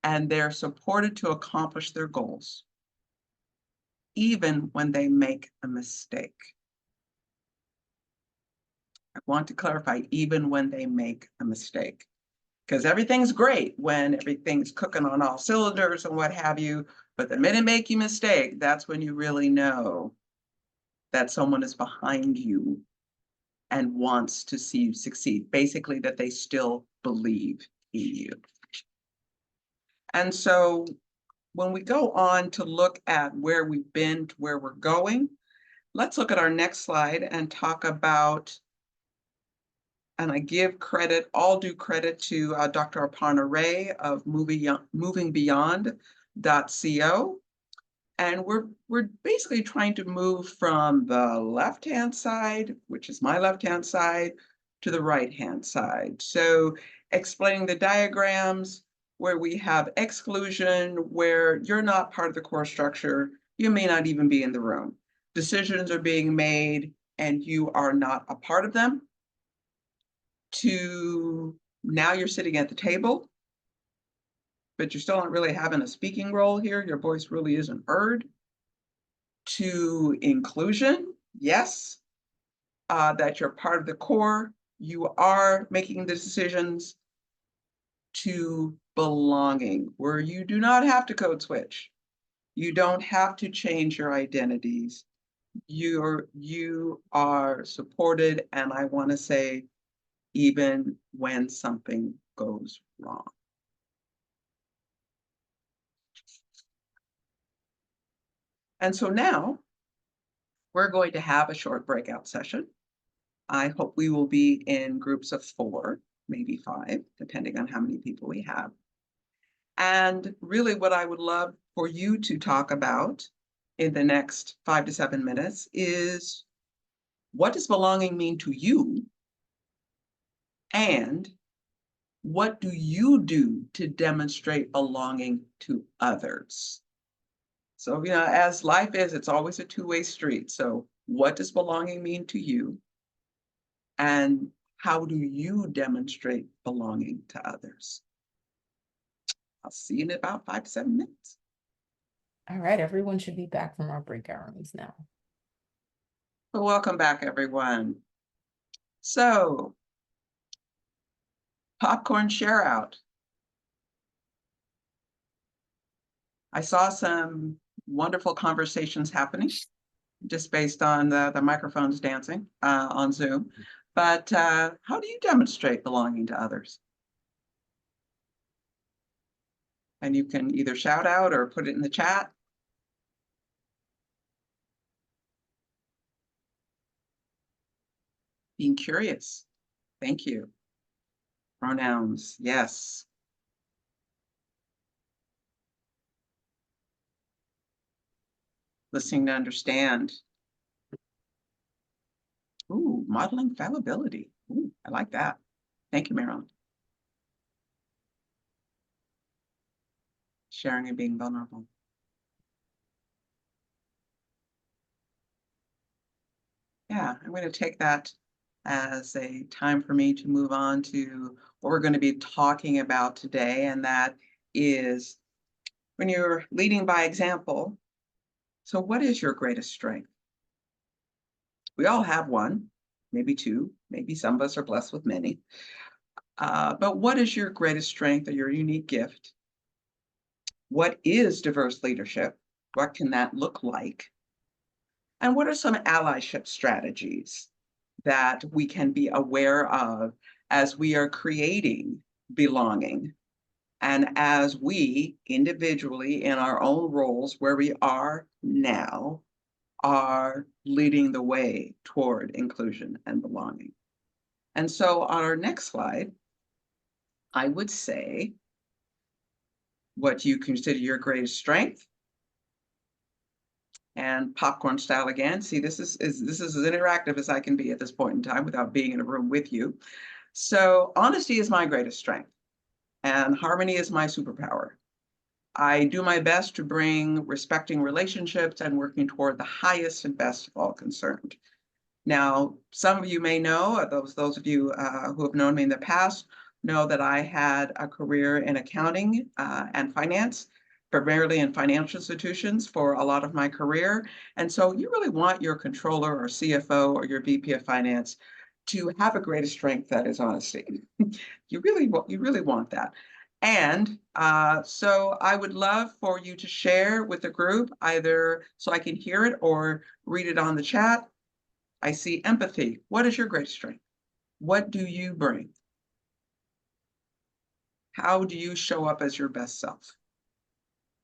and they're supported to accomplish their goals, even when they make a mistake. I want to clarify, even when they make a mistake, because everything's great when everything's cooking on all cylinders and what have you, but the minute make you mistake, that's when you really know that someone is behind you and wants to see you succeed. Basically, that they still believe in you. And so when we go on to look at where we've been to where we're going, let's look at our next slide and talk about, and I give credit, all due credit to Dr. Aparna Ray of movingbeyond.co. And we're basically trying to move from the left-hand side, which is my left-hand side, to the right-hand side. So explaining the diagrams where we have exclusion, where you're not part of the core structure, you may not even be in the room. Decisions are being made and you are not a part of them, to now you're sitting at the table, but you're still not really having a speaking role here. Your voice really isn't heard. To inclusion, yes, that you're part of the core, you are making the decisions. To belonging, where you do not have to code switch. You don't have to change your identities. You are supported, and I want to say, even when something goes wrong. And so now we're going to have a short breakout session. I hope we will be in groups of 4, maybe 5, depending on how many people we have. And really what I would love for you to talk about in the next 5 to 7 minutes is, what does belonging mean to you? And what do you do to demonstrate belonging to others? So, as life is, it's always a two-way street. So what does belonging mean to you? And how do you demonstrate belonging to others? I'll see you in about 5 to 7 minutes. All right, everyone should be back from our breakout rooms now. Well, welcome back, everyone. So, popcorn share out. I saw some wonderful conversations happening just based on the microphones dancing on Zoom. But how do you demonstrate belonging to others? And you can either shout out or put it in the chat. Being curious. Thank you. Pronouns, yes. Listening to understand. Ooh, modeling fallibility. Ooh, I like that. Thank you, Marilyn. Sharing and being vulnerable. Yeah, I'm going to take that as a time for me to move on to what we're going to be talking about today, and that is when you're leading by example. So what is your greatest strength? We all have one, maybe 2, maybe some of us are blessed with many. But what is your greatest strength or your unique gift? What is diverse leadership? What can that look like? And what are some allyship strategies that we can be aware of as we are creating belonging, and as we individually in our own roles where we are now are leading the way toward inclusion and belonging? And so on our next slide, I would say what you consider your greatest strength. And popcorn style again. See, this is as interactive as I can be at this point in time without being in a room with you. So honesty is my greatest strength, and harmony is my superpower. I do my best to bring respecting relationships and working toward the highest and best of all concerned. Now, some of you may know, those of you who have known me in the past, know that I had a career in accounting and finance, primarily in financial institutions for a lot of my career. And so you really want your controller or CFO or your VP of finance to have a greatest strength that is honesty. You really want that. And so I would love for you to share with the group, either so I can hear it or read it on the chat. I see empathy. What is your greatest strength? What do you bring? How do you show up as your best self?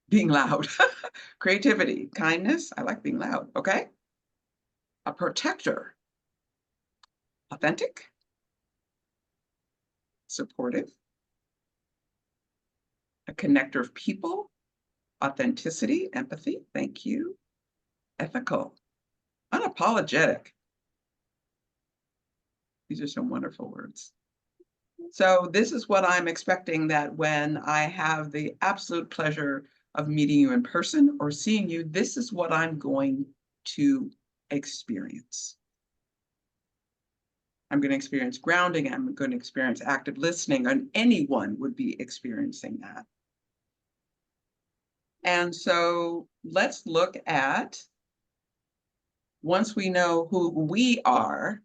Being loud. Creativity, kindness. I like being loud. Okay. A protector. Authentic. Supportive. A connector of people. Authenticity, empathy. Thank you. Ethical. Unapologetic. These are some wonderful words. So this is what I'm expecting, that when I have the absolute pleasure of meeting you in person or seeing you, this is what I'm going to experience. I'm going to experience grounding. I'm going to experience active listening, and anyone would be experiencing that. And so let's look at, once we know who we are,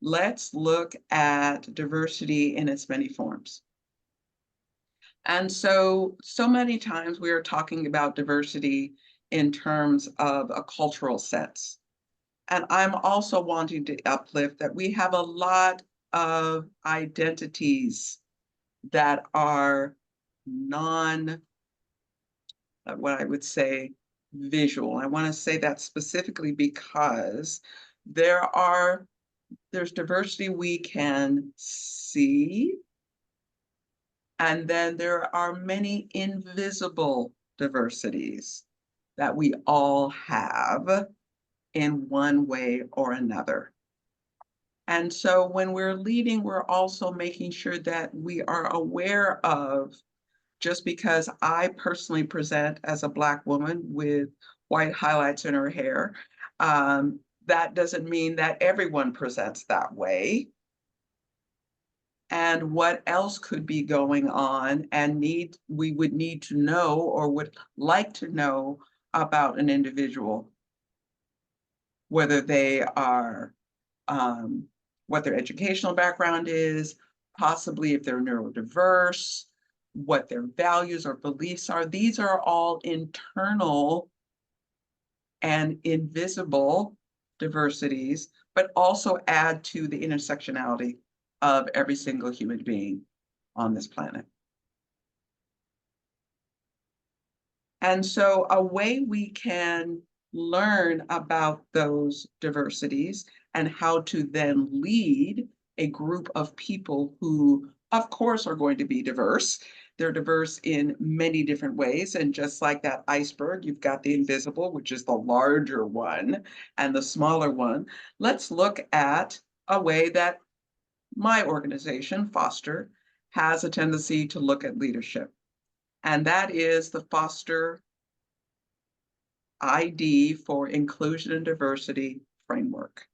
let's look at diversity in its many forms. And so many times we are talking about diversity in terms of a cultural sense. And I'm also wanting to uplift that we have a lot of identities that are what I would say, visual. I want to say that specifically because there's diversity we can see, and then there are many invisible diversities that we all have in one way or another. And so when we're leading, we're also making sure that we are aware of, just because I personally present as a Black woman with white highlights in her hair, that doesn't mean that everyone presents that way. And what else could be going on, and we would need to know, or would like to know, about an individual, whether they are, what their educational background is, possibly if they're neurodiverse, what their values or beliefs are. These are all internal and invisible diversities, but also add to the intersectionality of every single human being on this planet. And so a way we can learn about those diversities and how to then lead a group of people who, of course, are going to be diverse. They're diverse in many different ways. And just like that iceberg, you've got the invisible, which is the larger one, and the smaller one. Let's look at a way that my organization, Foster, has a tendency to look at leadership. And that is the Foster ID for Inclusion and Diversity framework.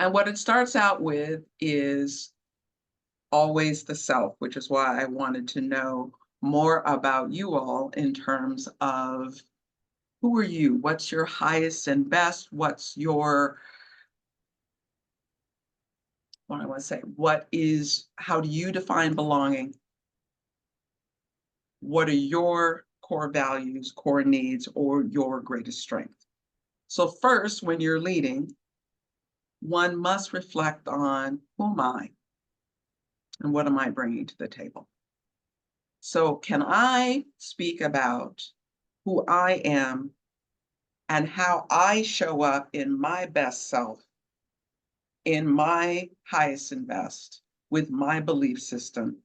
And what it starts out with is always the self, which is why I wanted to know more about you all in terms of, who are you? What's your highest and best? What's your, what I want to say, how do you define belonging? What are your core values, core needs, or your greatest strength? So first, when you're leading, one must reflect on, who am I? And what am I bringing to the table? So can I speak about who I am and how I show up in my best self, in my highest and best, with my belief system?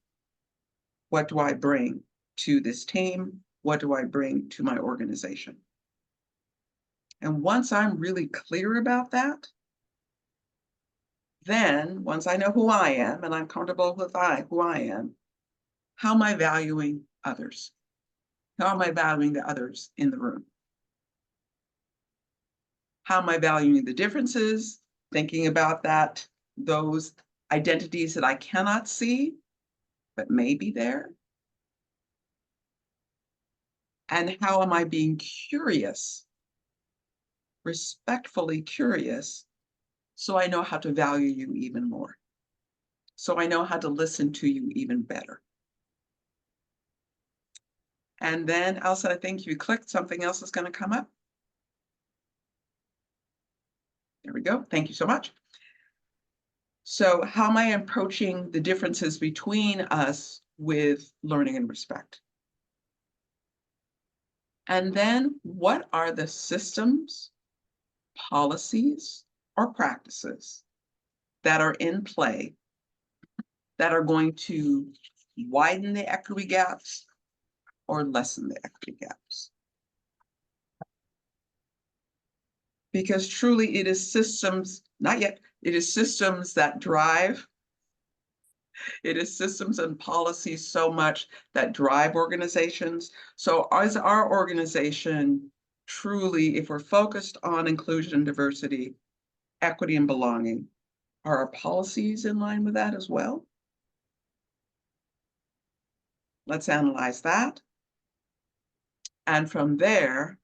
What do I bring to this team? What do I bring to my organization? And once I'm really clear about that, then once I know who I am and I'm comfortable with who I am, how am I valuing others? How am I valuing the others in the room? How am I valuing the differences? Thinking about that, those identities that I cannot see, but may be there? And how am I being curious, respectfully curious, so I know how to value you even more? So I know how to listen to you even better. And then Elsa, I think you clicked, something else is going to come up. There we go. Thank you so much. So how am I approaching the differences between us with learning and respect? And then what are the systems, policies, or practices that are in play that are going to widen the equity gaps or lessen the equity gaps? Because truly it is systems, not yet, it is systems that drive, it is systems and policies so much that drive organizations. So as our organization, truly, if we're focused on inclusion and diversity, equity and belonging, are our policies in line with that as well? Let's analyze that. And from there,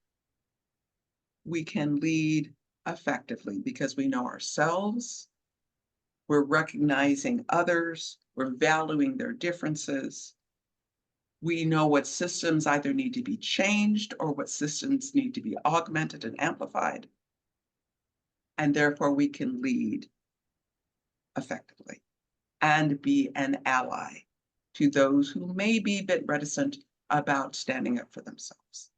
we can lead effectively because we know ourselves, we're recognizing others, we're valuing their differences. We know what systems either need to be changed or what systems need to be augmented and amplified. And therefore, we can lead effectively and be an ally to those who may be a bit reticent about standing up for themselves.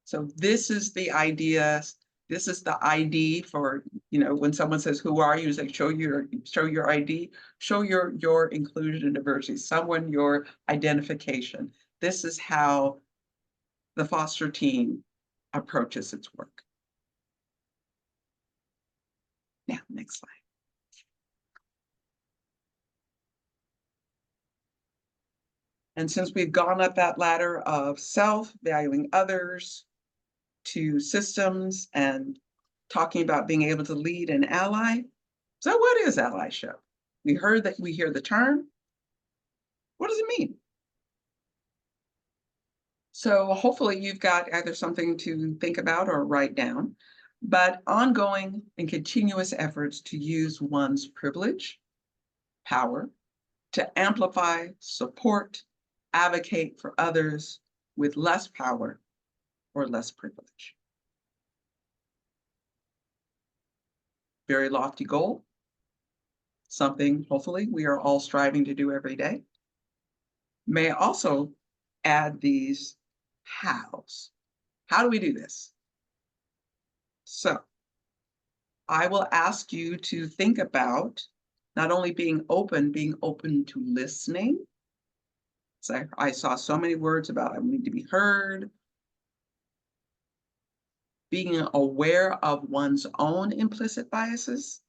So this is the idea. This is the ID for, when someone says, "Who are you?" It's like, show your ID, show your inclusion and diversity, someone your identification. This is how the foster team approaches its work. Now, next slide. And since we've gone up that ladder of self, valuing others, to systems and talking about being able to lead and ally. So what is allyship? We hear the term. What does it mean? So hopefully you've got either something to think about or write down, but ongoing and continuous efforts to use one's privilege, power, to amplify, support, advocate for others with less power or less privilege. Very lofty goal, something hopefully we are all striving to do every day. May also add these hows. How do we do this? So I will ask you to think about not only being open to listening. So I saw so many words about I need to be heard, being aware of one's own implicit biases,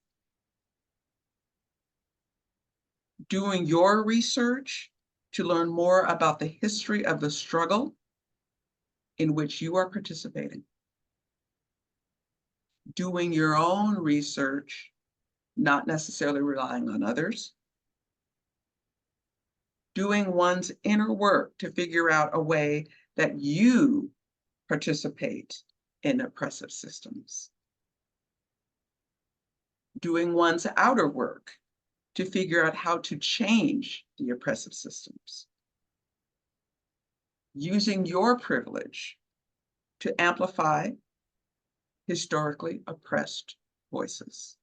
doing your research to learn more about the history of the struggle in which you are participating, doing your own research, not necessarily relying on others, doing one's inner work to figure out a way that you participate in oppressive systems, doing one's outer work to figure out how to change the oppressive systems, using your privilege to amplify historically oppressed voices,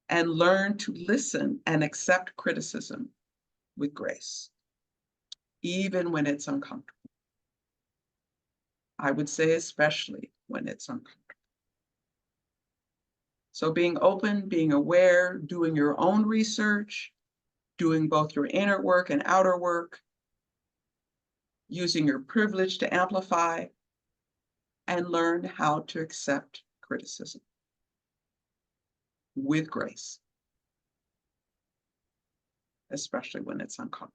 and learn to listen and accept criticism with grace, even when it's uncomfortable. I would say especially when it's uncomfortable. So being open, being aware, doing your own research, doing both your inner work and outer work, using your privilege to amplify, and learn how to accept criticism with grace, especially when it's uncomfortable.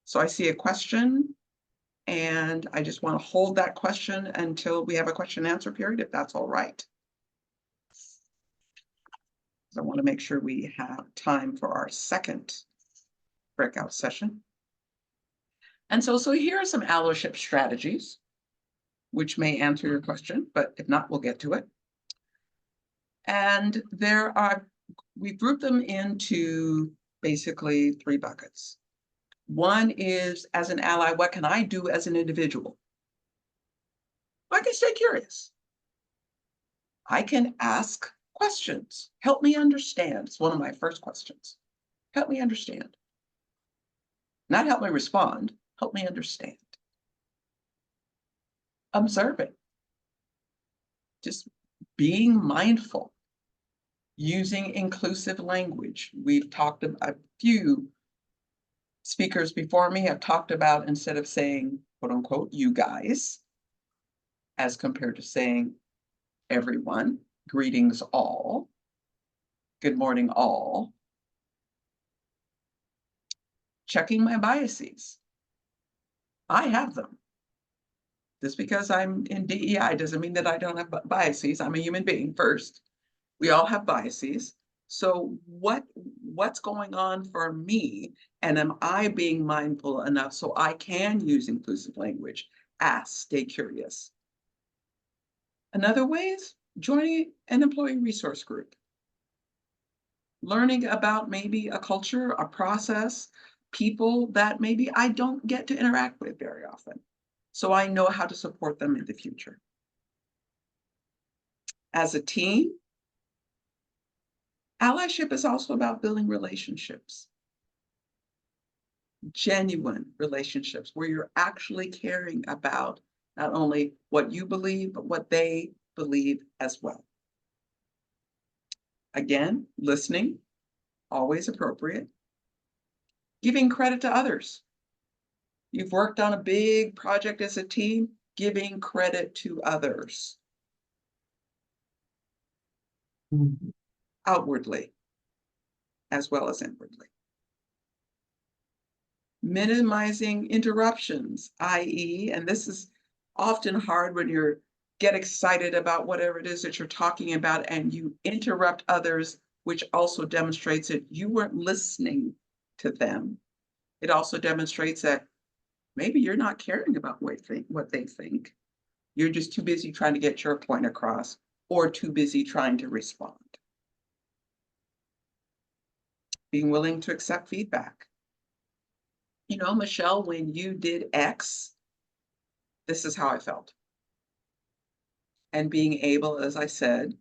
So I see a question, and I just want to hold that question until we have a question and answer period, if that's all right. I want to make sure we have time for our second breakout session. And so here are some allyship strategies, which may answer your question, but if not, we'll get to it. And we group them into basically 3 buckets. One is, as an ally, what can I do as an individual? I can stay curious. I can ask questions. Help me understand. It's one of my first questions. Help me understand. Not help me respond, help me understand. Observing. Just being mindful. Using inclusive language. We've talked about a few speakers before me have talked about, instead of saying, quote unquote, you guys, as compared to saying everyone, greetings all, good morning all. Checking my biases. I have them. Just because I'm in DEI doesn't mean that I don't have biases. I'm a human being first. We all have biases. So what's going on for me? And am I being mindful enough so I can use inclusive language? Ask, stay curious. Another way is joining an employee resource group. Learning about maybe a culture, a process, people that maybe I don't get to interact with very often, so I know how to support them in the future. As a team, allyship is also about building relationships. Genuine relationships where you're actually caring about not only what you believe, but what they believe as well. Again, listening, always appropriate. Giving credit to others. You've worked on a big project as a team, giving credit to others. Outwardly, as well as inwardly. Minimizing interruptions, i.e., and this is often hard when you get excited about whatever it is that you're talking about and you interrupt others, which also demonstrates that you weren't listening to them. It also demonstrates that maybe you're not caring about what they think. You're just too busy trying to get your point across or too busy trying to respond. Being willing to accept feedback. You know, Michelle, when you did X, this is how I felt. And being able, as I said,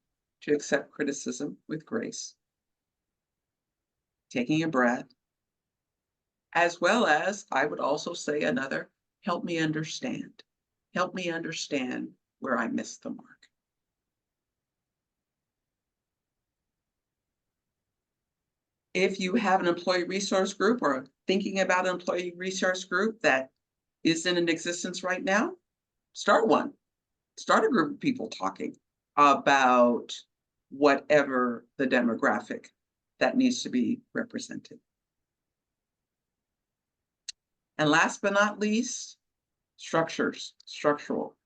to accept criticism with grace. Taking a breath. As well as, I would also say another, help me understand. Help me understand where I missed the mark. If you have an employee resource group or thinking about an employee resource group that isn't in existence right now, start one. Start a group of people talking about whatever the demographic that needs to be represented. And last but not least, structural.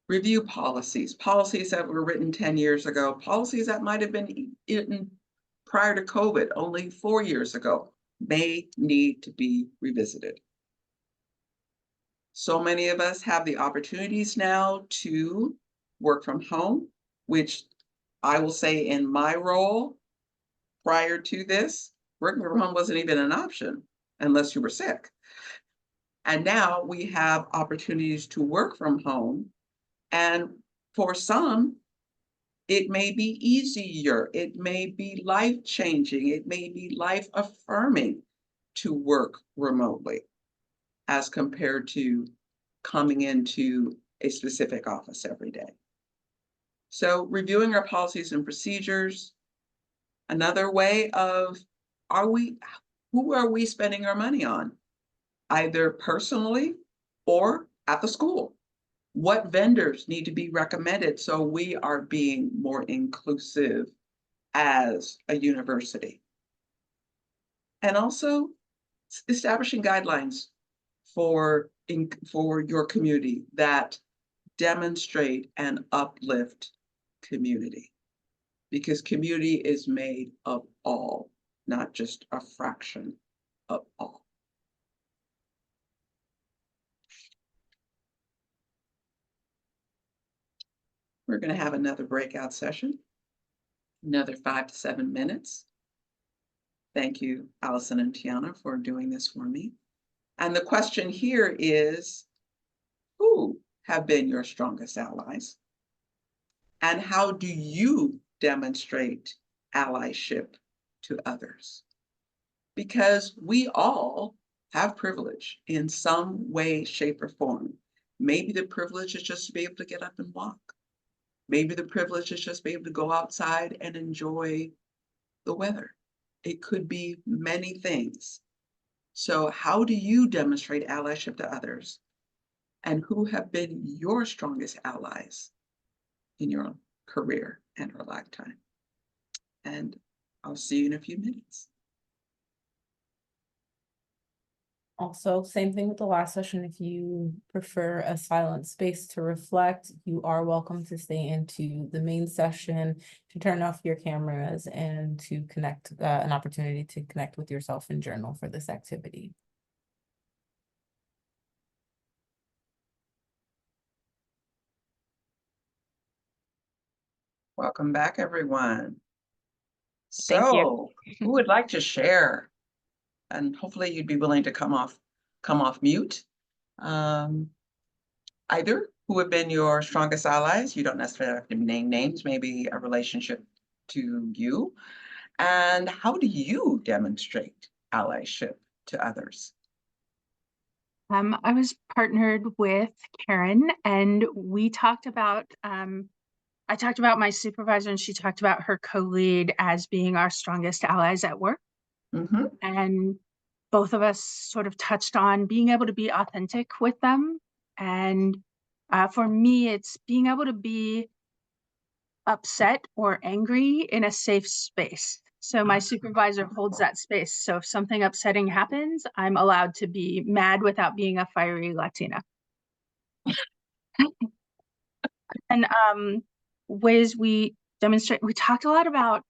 Review policies that were written 10 years ago, policies that might have been written prior to COVID, only 4 years ago, may need to be revisited. So many of us have the opportunities now to work from home, which I will say in my role prior to this, working from home wasn't even an option unless you were sick. And now we have opportunities to work from home. And for some, it may be easier, it may be life-changing, it may be life-affirming to work remotely as compared to coming into a specific office every day. So reviewing our policies and procedures, another way of, who are we spending our money on? Either personally or at the school. What vendors need to be recommended so we are being more inclusive as a university? And also establishing guidelines for your community that demonstrate and uplift community. because community is made of all, not just a fraction of all. We're going to have another breakout session, another 5 to 7 minutes. Thank you, Allison and Tiana, for doing this for me. And the question here is, who have been your strongest allies? And how do you demonstrate allyship to others? Because we all have privilege in some way, shape, or form. Maybe the privilege is just to be able to get up and walk. Maybe the privilege is just to be able to go outside and enjoy the weather. It could be many things. So how do you demonstrate allyship to others? And who have been your strongest allies in your career and your lifetime? And I'll see you in a few minutes. Also, same thing with the last session. If you prefer a silent space to reflect, you are welcome to stay into the main session, to turn off your cameras, and to connect, an opportunity to connect with yourself and journal for this activity. Welcome back, everyone. Thank you. So, who would like to share? And hopefully you'd be willing to come off mute. Either who have been your strongest allies. You don't necessarily have to name names, maybe a relationship to you. And how do you demonstrate allyship to others? I was partnered with Karen, and we talked about, I talked about my supervisor, and she talked about her co-lead as being our strongest allies at work. Mm-hmm. And both of us sort of touched on being able to be authentic with them. And for me, it's being able to be upset or angry in a safe space. So my supervisor holds that space. So if something upsetting happens, I'm allowed to be mad without being a fiery Latina. And ways we demonstrate, we talked a lot about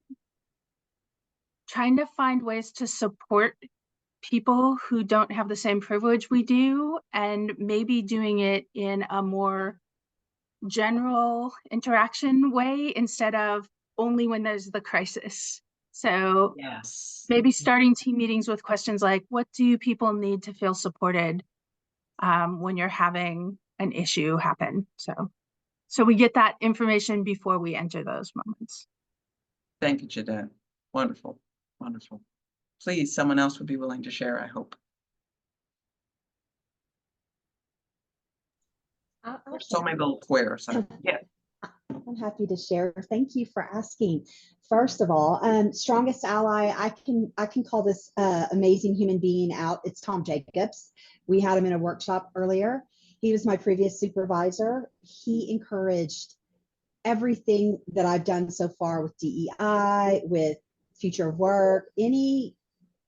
trying to find ways to support people who don't have the same privilege we do, and maybe doing it in a more general interaction way instead of only when there's the crisis. So Yes. maybe starting team meetings with questions like, what do people need to feel supported when you're having an issue happen? So we get that information before we enter those moments. Thank you, Jeanette. Wonderful, wonderful. Please, someone else would be willing to share, I hope. There's so many little squares. Yeah. I'm happy to share. Thank you for asking. First of all, strongest ally, I can call this amazing human being out. It's Tom Jacobs. We had him in a workshop earlier. He was my previous supervisor. He encouraged everything that I've done so far with DEI, with future of work, any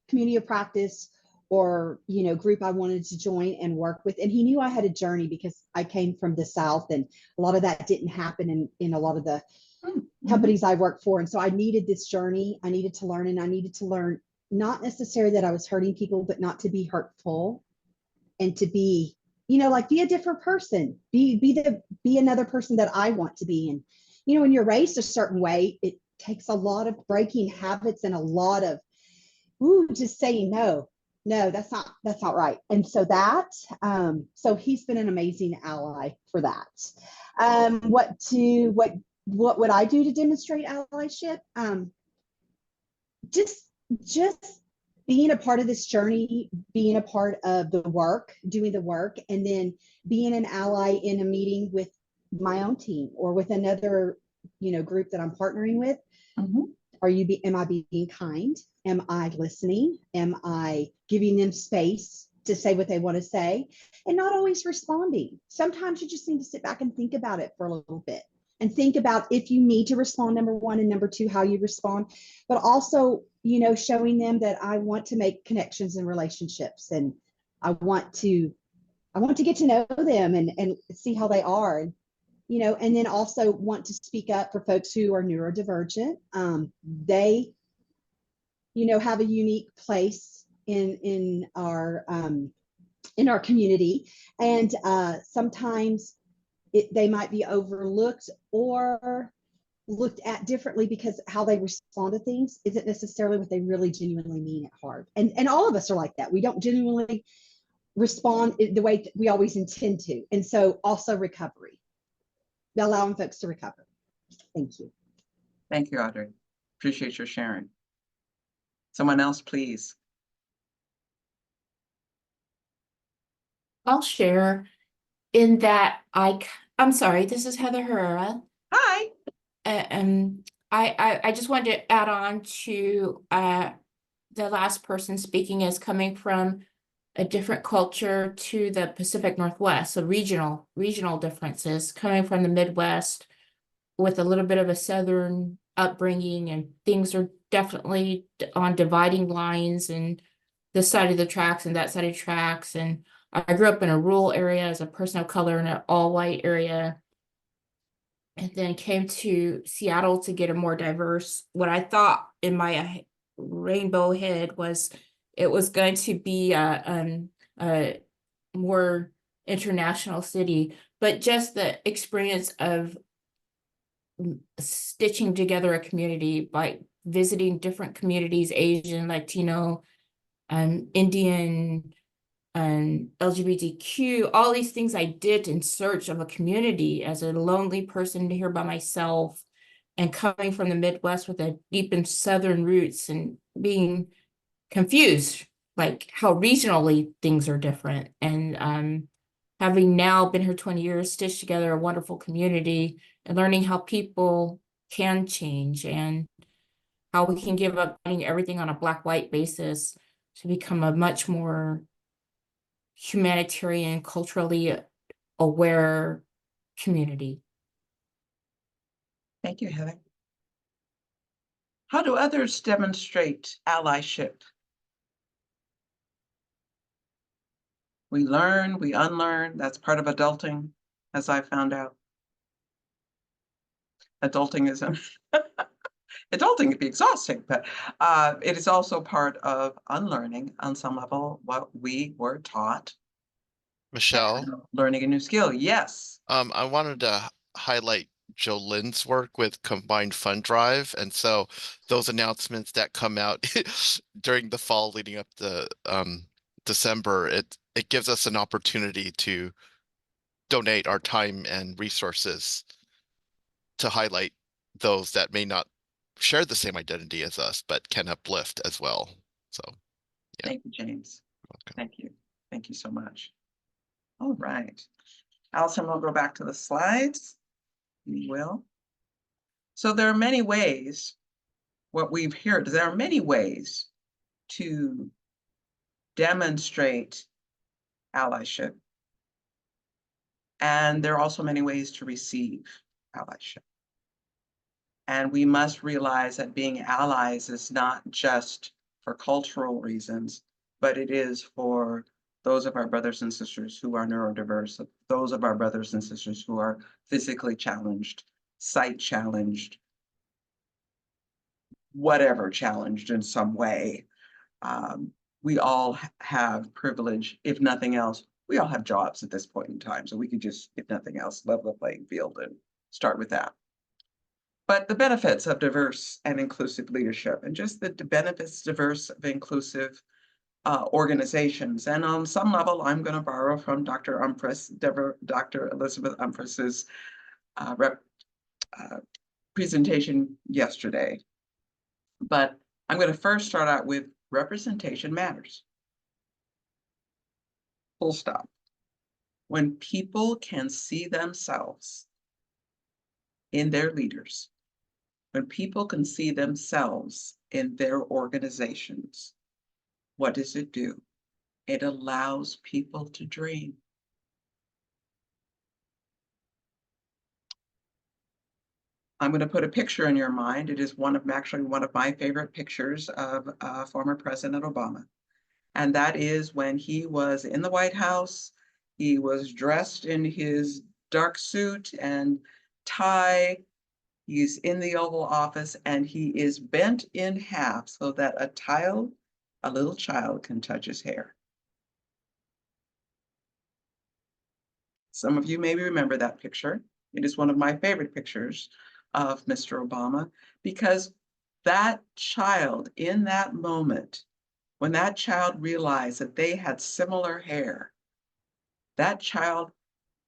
community of practice or group I wanted to join and work with. And he knew I had a journey because I came from the South, and a lot of that didn't happen in a lot of the companies I worked for. And so I needed this journey. I needed to learn, and I needed to learn not necessarily that I was hurting people, but not to be hurtful, and to be, be a different person, be another person that I want to be. And, when you're raised a certain way, it takes a lot of breaking habits and a lot of, just saying, no, that's not right. And so so he's been an amazing ally for that. What would I do to demonstrate allyship? Just being a part of this journey, being a part of the work, doing the work, and then being an ally in a meeting with my own team or with another, group that I'm partnering with. Mm-hmm. Am I being kind? Am I listening? Am I giving them space to say what they want to say, and not always responding? Sometimes you just need to sit back and think about it for a little bit, and think about if you need to respond, number one, and number two, how you respond, but also, showing them that I want to make connections and relationships, and I want to get to know them and see how they are. you know, and then also want to speak up for folks who are neurodivergent. They, you know, have a unique place in our community, and sometimes they might be overlooked or looked at differently because how they respond to things isn't necessarily what they really genuinely mean at heart. And all of us are like that. We don't genuinely respond the way we always intend to. And so also recovery, allowing folks to recover. Thank you. Thank you, Audrey. Appreciate your sharing. Someone else, please. I'll share in that I'm sorry, this is Heather Herrera. Hi. I just wanted to add on to the last person speaking is coming from a different culture to the Pacific Northwest, so regional differences, coming from the Midwest with a little bit of a Southern upbringing, and things are definitely on dividing lines and this side of the tracks and that side of the tracks. And I grew up in a rural area as a person of color in an all-white area, and then came to Seattle to get a more diverse, what I thought in my rainbow head was it was going to be a more international city, but just the experience of stitching together a community by visiting different communities, Asian, Latino, Indian, and LGBTQ, all these things I did in search of a community as a lonely person here by myself, and coming from the Midwest with a deep and Southern roots and being confused, like how regionally things are different. And having now been here 20 years, stitched together a wonderful community and learning how people can change and how we can give up everything on a black-white basis to become a much more humanitarian, culturally aware community. Thank you, Heather. How do others demonstrate allyship? We learn, we unlearn. That's part of adulting, as I found out. Adulting is adulting can be exhausting, but it is also part of unlearning on some level what we were taught. Michelle, Learning a new skill. Yes. I wanted to highlight Jolene's work with Combined Fund Drive. And so those announcements that come out during the fall leading up to December, it gives us an opportunity to donate our time and resources to highlight those that may not share the same identity as us, but can uplift as well. So, yeah. Thank you, James. Welcome. Thank you. Thank you so much. All right. Allison, we'll go back to the slides. You will. So there are many ways, what we've heard, there are many ways to demonstrate allyship. And there are also many ways to receive allyship. And we must realize that being allies is not just for cultural reasons, but it is for those of our brothers and sisters who are neurodiverse, those of our brothers and sisters who are physically challenged, sight challenged, whatever challenged in some way. We all have privilege, if nothing else. We all have jobs at this point in time, so we could just, if nothing else, level the playing field and start with that. But the benefits of diverse and inclusive leadership, and just the benefits diverse of inclusive organizations. And on some level, I'm going to borrow from Dr. Dr. Elizabeth Umphreys's presentation yesterday. But I'm going to first start out with representation matters. Full stop. When people can see themselves in their leaders, when people can see themselves in their organizations, what does it do? It allows people to dream. I'm going to put a picture in your mind. It is actually one of my favorite pictures of former President Obama. And that is when he was in the White House. He was dressed in his dark suit and tie. He's in the Oval Office and he is bent in half so that a little child can touch his hair. Some of you maybe remember that picture. It is one of my favorite pictures of Mr. Obama because that child in that moment, when that child realized that they had similar hair, that child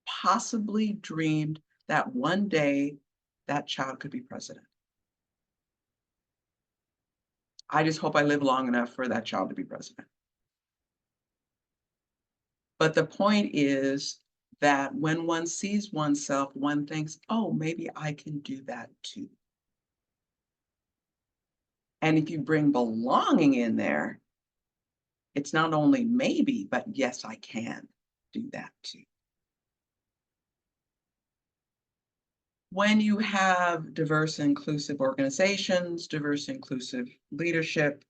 possibly dreamed that one day that child could be president. I just hope I live long enough for that child to be president. But the point is that when one sees oneself, one thinks, oh, maybe I can do that too. And if you bring belonging in there, it's not only maybe, but yes, I can do that too. When you have diverse, inclusive organizations, diverse, inclusive leadership,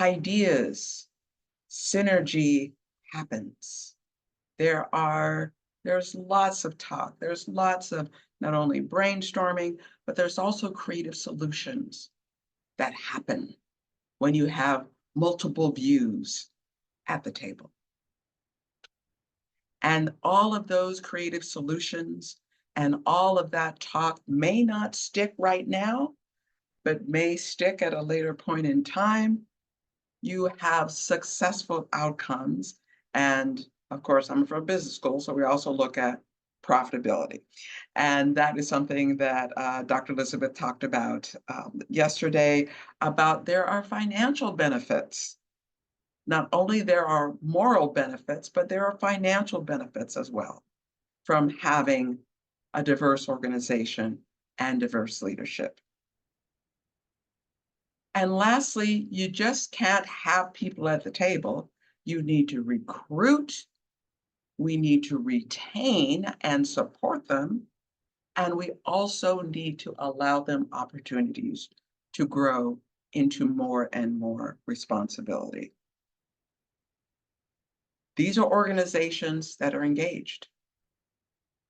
ideas, synergy happens. There's lots of talk. There's lots of not only brainstorming, but there's also creative solutions that happen when you have multiple views at the table. And all of those creative solutions and all of that talk may not stick right now, but may stick at a later point in time. You have successful outcomes. And of course, I'm from business school, so we also look at profitability. And that is something that Dr. Elizabeth talked about yesterday, about there are financial benefits. Not only there are moral benefits, but there are financial benefits as well from having a diverse organization and diverse leadership. And lastly, you just can't have people at the table. You need to recruit, we need to retain and support them, and we also need to allow them opportunities to grow into more and more responsibility. These are organizations that are engaged.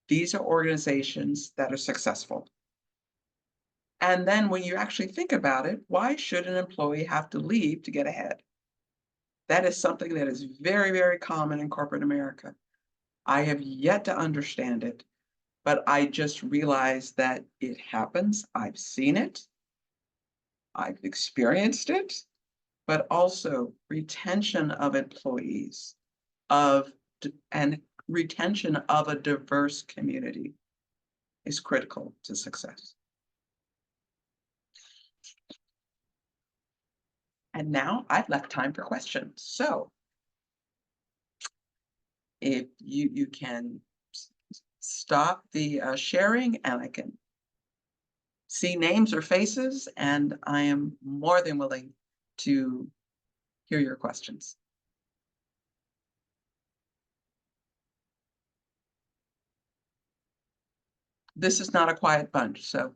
These are organizations that are successful. And then when you actually think about it, why should an employee have to leave to get ahead? That is something that is very, very common in corporate America. I have yet to understand it, but I just realized that it happens. I've seen it. I've experienced it, but also retention of employees and retention of a diverse community is critical to success. And now I've left time for questions. So if you can stop the sharing and I can see names or faces, and I am more than willing to hear your questions. This is not a quiet bunch, so.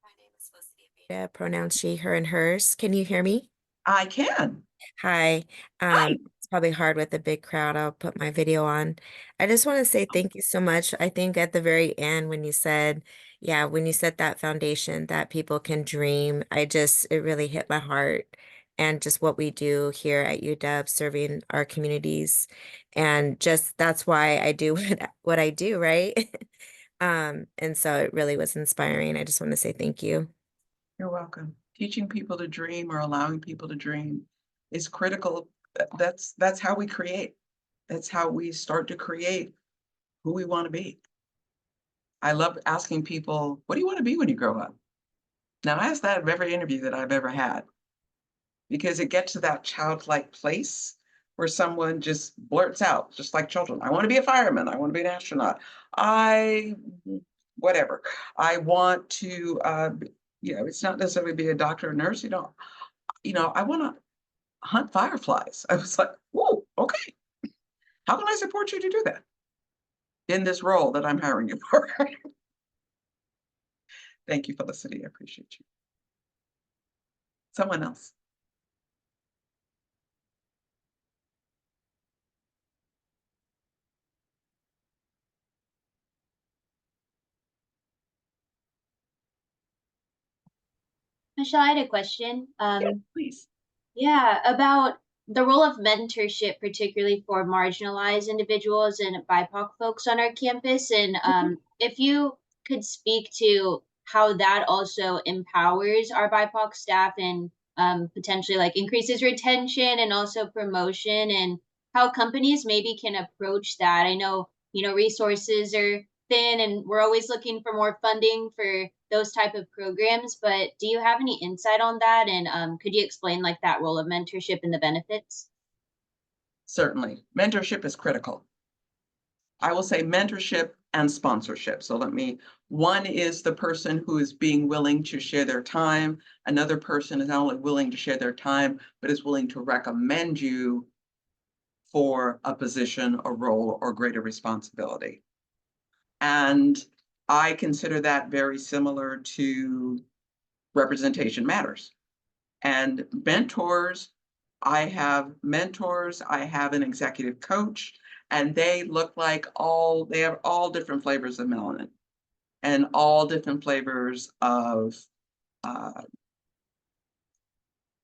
My name is supposed to be Veda, pronouns she, her, and hers. Can you hear me? I can. Hi. Hi. It's probably hard with a big crowd. I'll put my video on. I just want to say thank you so much. I think at the very end when you said, yeah, when you set that foundation that people can dream, it really hit my heart. And just what we do here at UW, serving our communities. And just that's why I do what I do, right? And so it really was inspiring. I just want to say thank you. You're welcome. Teaching people to dream or allowing people to dream is critical. That's how we create. That's how we start to create who we want to be. I love asking people, what do you want to be when you grow up? Now, I ask that of every interview that I've ever had, because it gets to that childlike place where someone just blurts out, just like children, I want to be a fireman, I want to be an astronaut, whatever. I want to, it's not necessarily be a doctor or nurse, I want to hunt fireflies. I was like, whoa, okay. How can I support you to do that in this role that I'm hiring you for? Thank you, Felicity. I appreciate you. Someone else. Michelle, I had a question. Please. Yeah, about the role of mentorship, particularly for marginalized individuals and BIPOC folks on our campus. And if you could speak to how that also empowers our BIPOC staff and potentially like increases retention and also promotion, and how companies maybe can approach that. I know, resources are thin and we're always looking for more funding for those type of programs, but do you have any insight on that? And could you explain like that role of mentorship and the benefits? Certainly. Mentorship is critical. I will say mentorship and sponsorship. So one is the person who is being willing to share their time. Another person is not only willing to share their time, but is willing to recommend you for a position, a role, or greater responsibility. And I consider that very similar to representation matters. And mentors, I have mentors, I have an executive coach, and they look like they have all different flavors of melanin and all different flavors of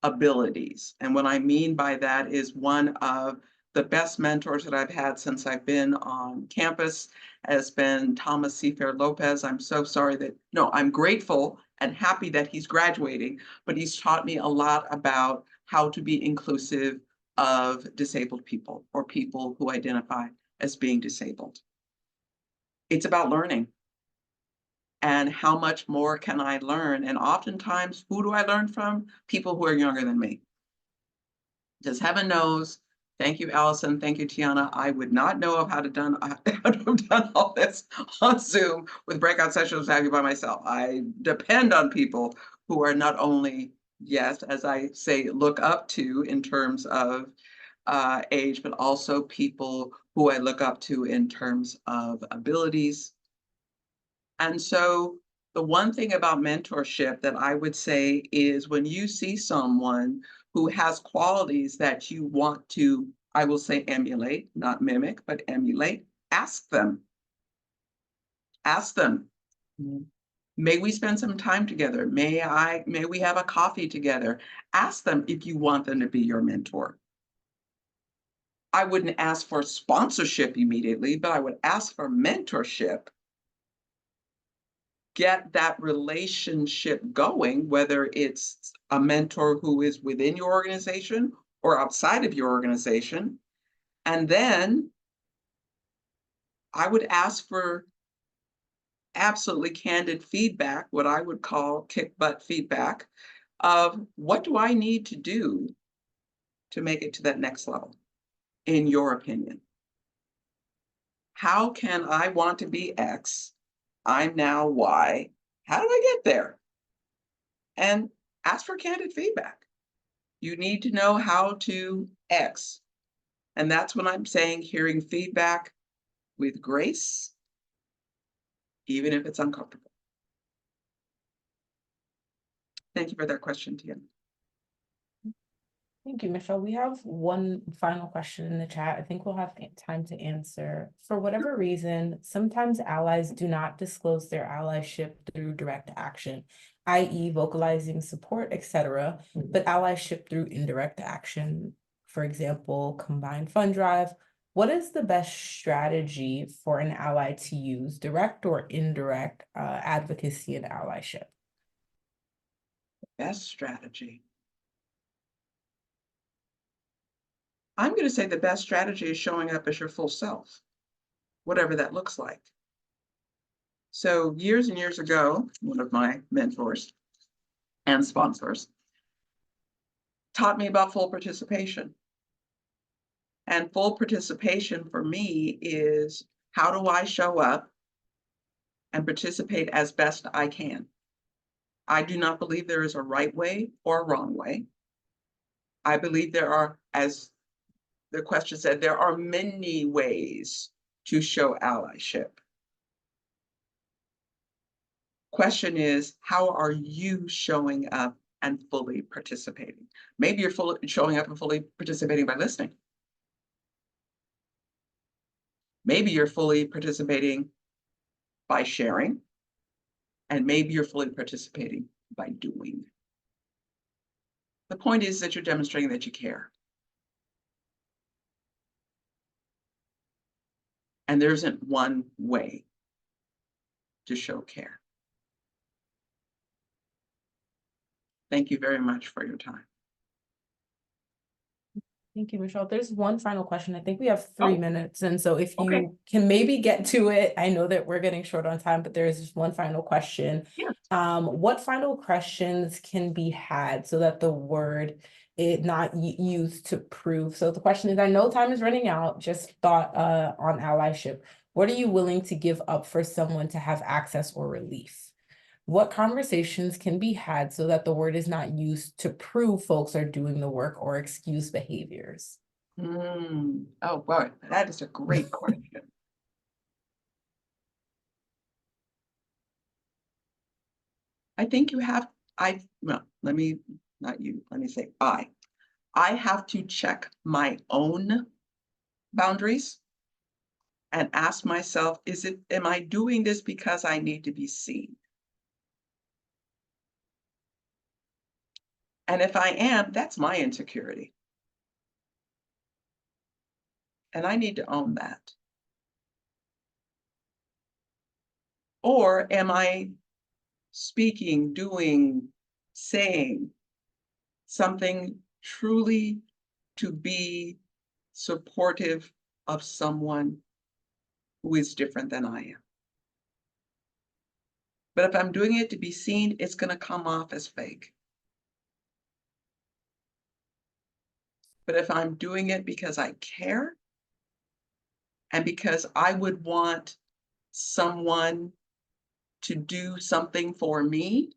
abilities. And what I mean by that is one of the best mentors that I've had since I've been on campus has been Thomas Seafair Lopez. I'm grateful and happy that he's graduating, but he's taught me a lot about how to be inclusive of disabled people or people who identify as being disabled. It's about learning. And how much more can I learn? And oftentimes, who do I learn from? People who are younger than me. Just heaven knows. Thank you, Allison. Thank you, Tiana. I would not know of how to have done all this on Zoom with breakout sessions by myself. I depend on people who are not only, yes, as I say, look up to in terms of age, but also people who I look up to in terms of abilities. And so the one thing about mentorship that I would say is when you see someone who has qualities that you want to, I will say emulate, not mimic, but emulate, ask them. Ask them. May we spend some time together? May we have a coffee together? Ask them if you want them to be your mentor. I wouldn't ask for sponsorship immediately, but I would ask for mentorship. Get that relationship going, whether it's a mentor who is within your organization or outside of your organization. And then I would ask for absolutely candid feedback, what I would call kick butt feedback of what do I need to do to make it to that next level, in your opinion? How can I want to be X? I'm now Y. How do I get there? And ask for candid feedback. You need to know how to X. And that's when I'm saying hearing feedback with grace, even if it's uncomfortable. Thank you for that question, Tia. Thank you, Michelle. We have one final question in the chat. I think we'll have time to answer. For whatever reason, sometimes allies do not disclose their allyship through direct action, i.e. vocalizing support, etc., but allyship through indirect action, for example, combined fund drive. What is the best strategy for an ally to use, direct or indirect advocacy and allyship? Best strategy. I'm going to say the best strategy is showing up as your full self, whatever that looks like. So years and years ago, one of my mentors and sponsors taught me about full participation. And full participation for me is how do I show up and participate as best I can? I do not believe there is a right way or a wrong way. I believe there are, as the question said, there are many ways to show allyship. Question is, how are you showing up and fully participating. Maybe you're showing up and fully participating by listening. Maybe you're fully participating by sharing, and maybe you're fully participating by doing. The point is that you're demonstrating that you care. And there isn't one way to show care. Thank you very much for your time. Thank you, Michelle. There's one final question. I think we have 3 Oh. minutes. And so if you Okay. can maybe get to it, I know that we're getting short on time, but there is just one final question. Yes. What final questions can be had so that the word is not used to prove? So the question is, I know time is running out, just thought on allyship. What are you willing to give up for someone to have access or relief? What conversations can be had so that the word is not used to prove folks are doing the work or excuse behaviors? Oh, boy, that is a great question. I think you have, well, let me say I have to check my own boundaries and ask myself, am I doing this because I need to be seen? And if I am, that's my insecurity. And I need to own that. Or am I speaking, doing, saying something truly to be supportive of someone who is different than I am? But if I'm doing it to be seen, it's going to come off as fake. But if I'm doing it because I care and because I would want someone to do something for me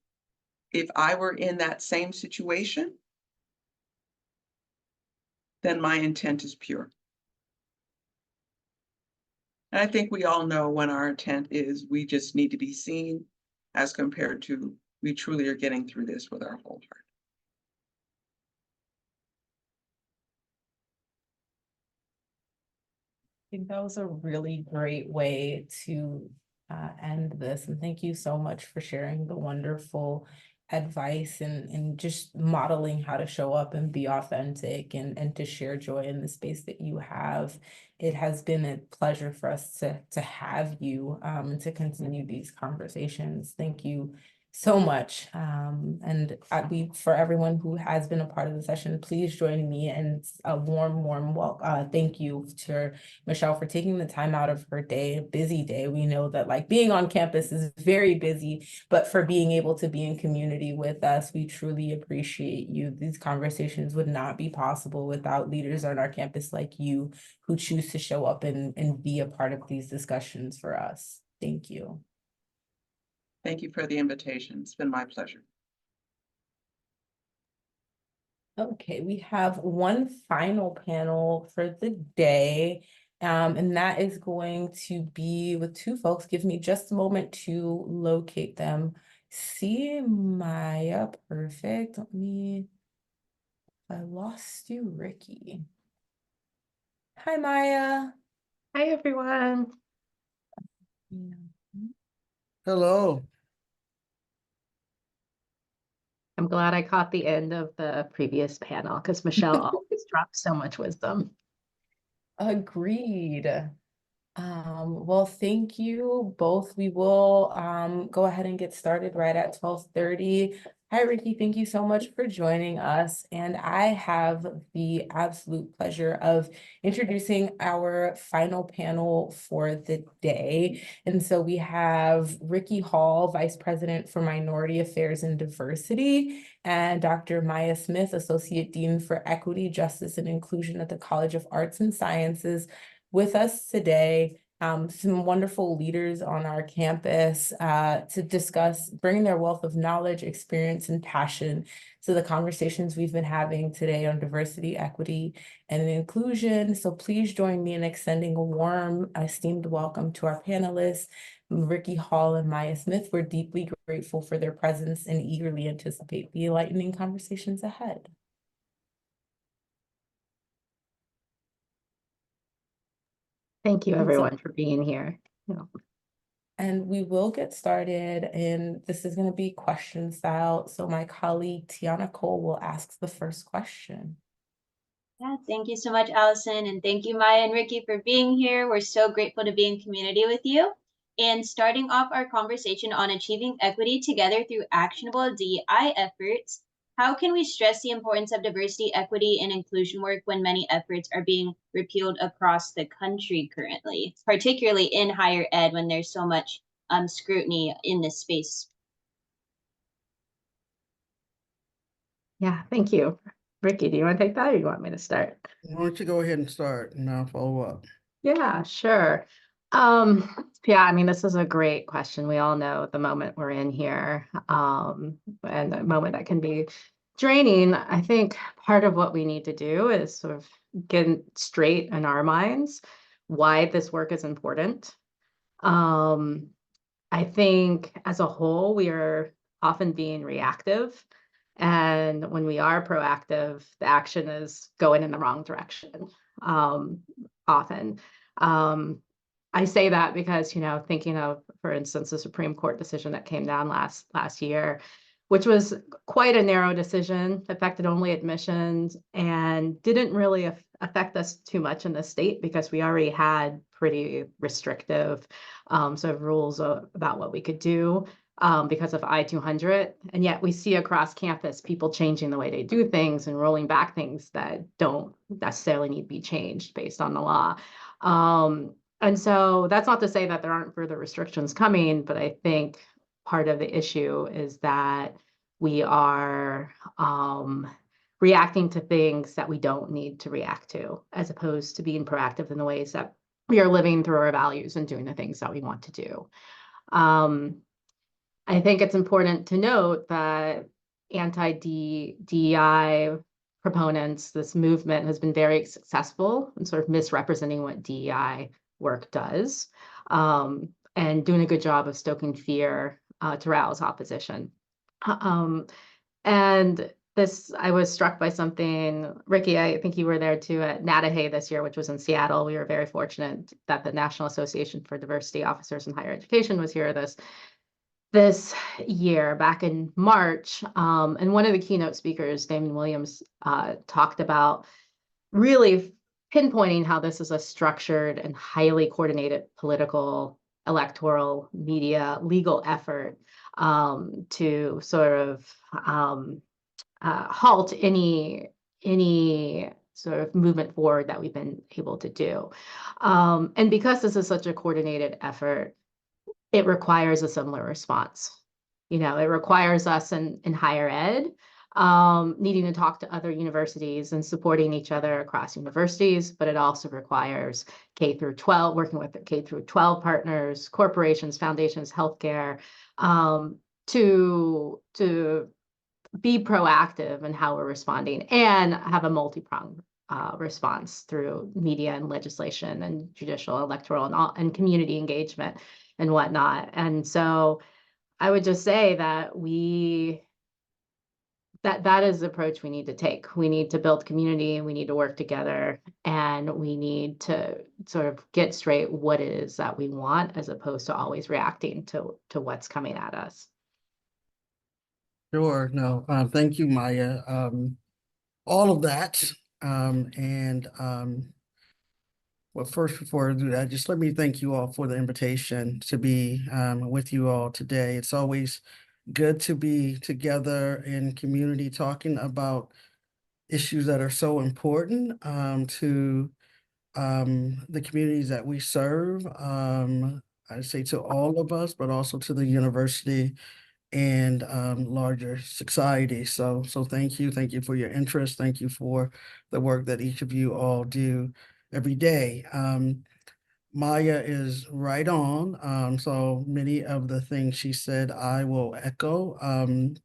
if I were in that same situation, then my intent is pure. And I think we all know when our intent is we just need to be seen as compared to we truly are getting through this with our whole heart. I think that was a really great way to end this. And thank you so much for sharing the wonderful advice and just modeling how to show up and be authentic and to share joy in the space that you have. It has been a pleasure for us to have you and to continue these conversations. Thank you so much. For everyone who has been a part of the session, please join me and a warm welcome. Thank you to Michelle for taking the time out of her day, busy day. We know that like being on campus is very busy, but for being able to be in community with us, we truly appreciate you. These conversations would not be possible without leaders on our campus like you who choose to show up and be a part of these discussions for us. Thank you. Thank you for the invitation. It's been my pleasure. Okay, we have one final panel for the day, and that is going to be with two folks. Give me just a moment to locate them. See Maya, perfect. I lost you, Ricky. Hi, Maya. Hi, everyone. Yeah. Hello. I'm glad I caught the end of the previous panel because Michelle always drops so much wisdom. Agreed. Well, thank you both. We will go ahead and get started right at 12:30. Hi, Ricky. Thank you so much for joining us. And I have the absolute pleasure of introducing our final panel for the day. And so we have Ricky Hall, Vice President for Minority Affairs and Diversity, and Dr. Maya Smith, Associate Dean for Equity, Justice, and Inclusion at the College of Arts and Sciences, with us today. Some wonderful leaders on our campus to discuss bringing their wealth of knowledge, experience, and passion to the conversations we've been having today on diversity, equity, and inclusion. So please join me in extending a warm, esteemed welcome to our panelists. Ricky Hall and Maya Smith. We're deeply grateful for their presence and eagerly anticipate the enlightening conversations ahead. Thank you, And so- everyone, for being here. And we will get started, and this is going to be question style. So my colleague Tiana Cole will ask the first question. Yeah, thank you so much, Allison, and thank you, Maya and Ricky, for being here. We're so grateful to be in community with you. And starting off our conversation on achieving equity together through actionable DEI efforts, how can we stress the importance of diversity, equity, and inclusion work when many efforts are being repealed across the country currently, particularly in higher ed when there's so much scrutiny in this space? Yeah, thank you. Ricky, do you want to take that or you want me to start? Why don't you go ahead and start and I'll follow up. Yeah, sure. Yeah, I mean, this is a great question. We all know the moment we're in here, and a moment that can be draining. I think part of what we need to do is sort of get straight in our minds why this work is important. I think as a whole, we are often being reactive. And when we are proactive, the action is going in the wrong direction, often. I say that because, thinking of, for instance, the Supreme Court decision that came down last year, which was quite a narrow decision, affected only admissions, and didn't really affect us too much in the state because we already had pretty restrictive sort of rules about what we could do because of I-200. And yet we see across campus people changing the way they do things and rolling back things that don't necessarily need to be changed based on the law. And so that's not to say that there aren't further restrictions coming, but I think part of the issue is that we are reacting to things that we don't need to react to, as opposed to being proactive in the ways that we are living through our values and doing the things that we want to do. I think it's important to note that anti-DEI proponents, this movement has been very successful in sort of misrepresenting what DEI work does, and doing a good job of stoking fear to rouse opposition. And this, I was struck by something, Ricky, I think you were there too at NADAHE this year, which was in Seattle. We were very fortunate that the National Association for Diversity Officers in Higher Education was here this year back in March. And one of the keynote speakers, Damon Williams, talked about really pinpointing how this is a structured and highly coordinated political, electoral, media, legal effort to sort of halt any sort of movement forward that we've been able to do. And because this is such a coordinated effort, it requires a similar response. It requires us in higher ed needing to talk to other universities and supporting each other across universities, but it also requires K through 12, working with K through 12 partners, corporations, foundations, healthcare, to be proactive in how we're responding and have a multi-pronged response through media and legislation and judicial, electoral, and community engagement and whatnot. And so I would just say that that is the approach we need to take. We need to build community, we need to work together, and we need to sort of get straight what it is that we want, as opposed to always reacting to what's coming at us. Sure. No, thank you, Maya. All of that. Well, first, before I do that, just let me thank you all for the invitation to be with you all today. It's always good to be together in community talking about issues that are so important to the communities that we serve. I say to all of us, but also to the university and larger society. So thank you. Thank you for your interest. Thank you for the work that each of you all do every day. Maya is right on. So many of the things she said, I will echo and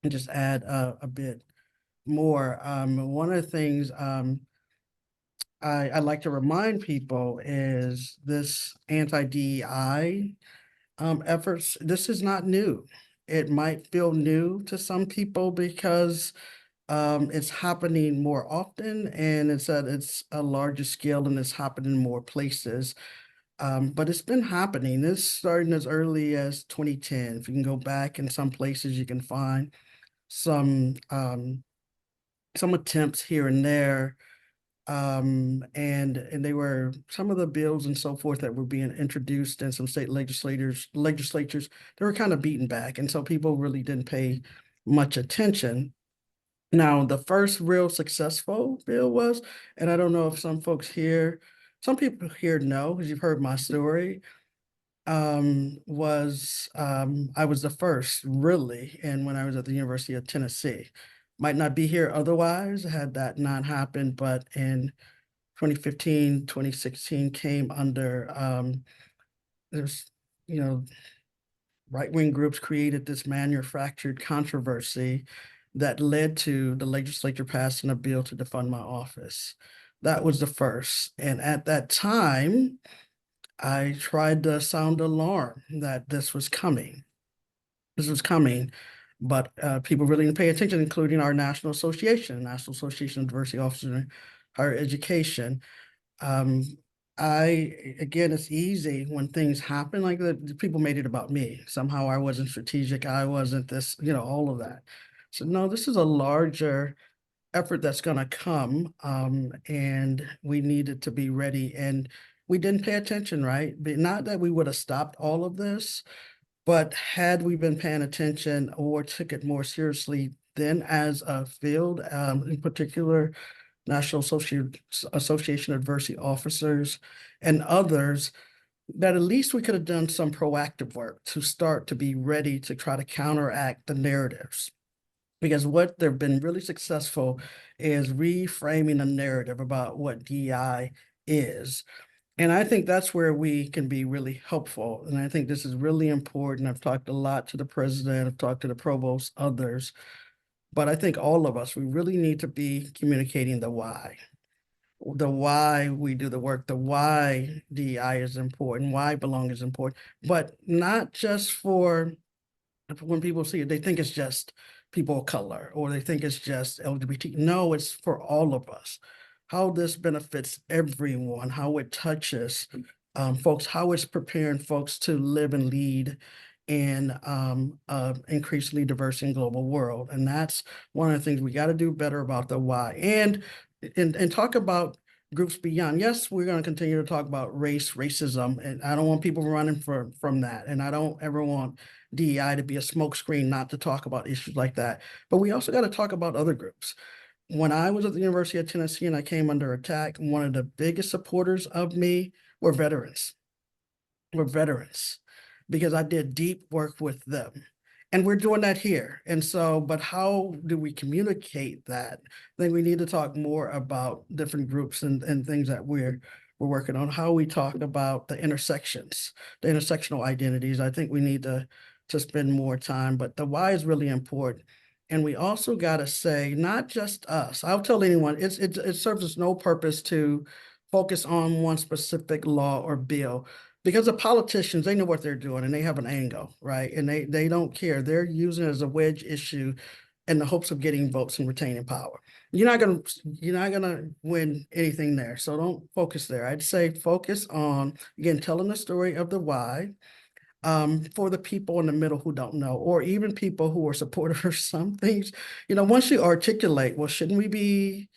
just add a bit more. One of the things I'd like to remind people is this anti-DEI efforts. This is not new. It might feel new to some people because it's happening more often and it's a larger scale and it's happening in more places. But it's been happening. It's starting as early as 2010. If you can go back in some places, you can find some attempts here and there. And they were some of the bills and so forth that were being introduced in some state legislatures, they were kind of beaten back. And so people really didn't pay much attention. Now, the first real successful bill was, and I don't know if some people here know, because you've heard my story, I was the first really, and when I was at the University of Tennessee. Might not be here otherwise had that not happened, but in 2015, 2016 came under, there's, you know, right-wing groups created this manufactured controversy that led to the legislature passing a bill to defund my office. That was the first. And at that time, I tried to sound alarm that this was coming. But people really didn't pay attention, including our National Association of Diversity Officers in Higher Education. Again, it's easy when things happen like that. People made it about me. Somehow I wasn't strategic. I wasn't this, all of that. So no, this is a larger effort that's going to come, and we needed to be ready. And we didn't pay attention, right? But not that we would have stopped all of this, but had we been paying attention or took it more seriously, then as a field, in particular, National Association of Diversity Officers and others, that at least we could have done some proactive work to start to be ready to try to counteract the narratives. Because what they've been really successful is reframing a narrative about what DEI is. And I think that's where we can be really helpful. And I think this is really important. I've talked a lot to the president, I've talked to the provost, others. But I think all of us, we really need to be communicating the why we do the work, the why DEI is important, why belong is important, but not just for when people see it, they think it's just people of color or they think it's just LGBT. No, it's for all of us. How this benefits everyone, how it touches folks, how it's preparing folks to live and lead in increasingly diverse and global world. And that's one of the things we got to do better about the why. And talk about groups beyond. Yes, we're going to continue to talk about racism, and I don't want people running from that. And I don't ever want DEI to be a smokescreen not to talk about issues like that. But we also got to talk about other groups. When I was at the University of Tennessee and I came under attack, one of the biggest supporters of me were veterans. Because I did deep work with them. And we're doing that here. And so, but how do we communicate that? I think we need to talk more about different groups and things that we're working on, how we talk about the intersections, the intersectional identities. I think we need to spend more time, but the why is really important. And we also got to say, not just us. I'll tell anyone, it serves us no purpose to focus on one specific law or bill. Because the politicians, they know what they're doing and they have an angle, right? And they don't care. They're using it as a wedge issue in the hopes of getting votes and retaining power. You're not gonna win anything there. So don't focus there. I'd say focus on, again, telling the story of the why, for the people in the middle who don't know, or even people who are supportive of some things. Once you articulate, well, shouldn't we be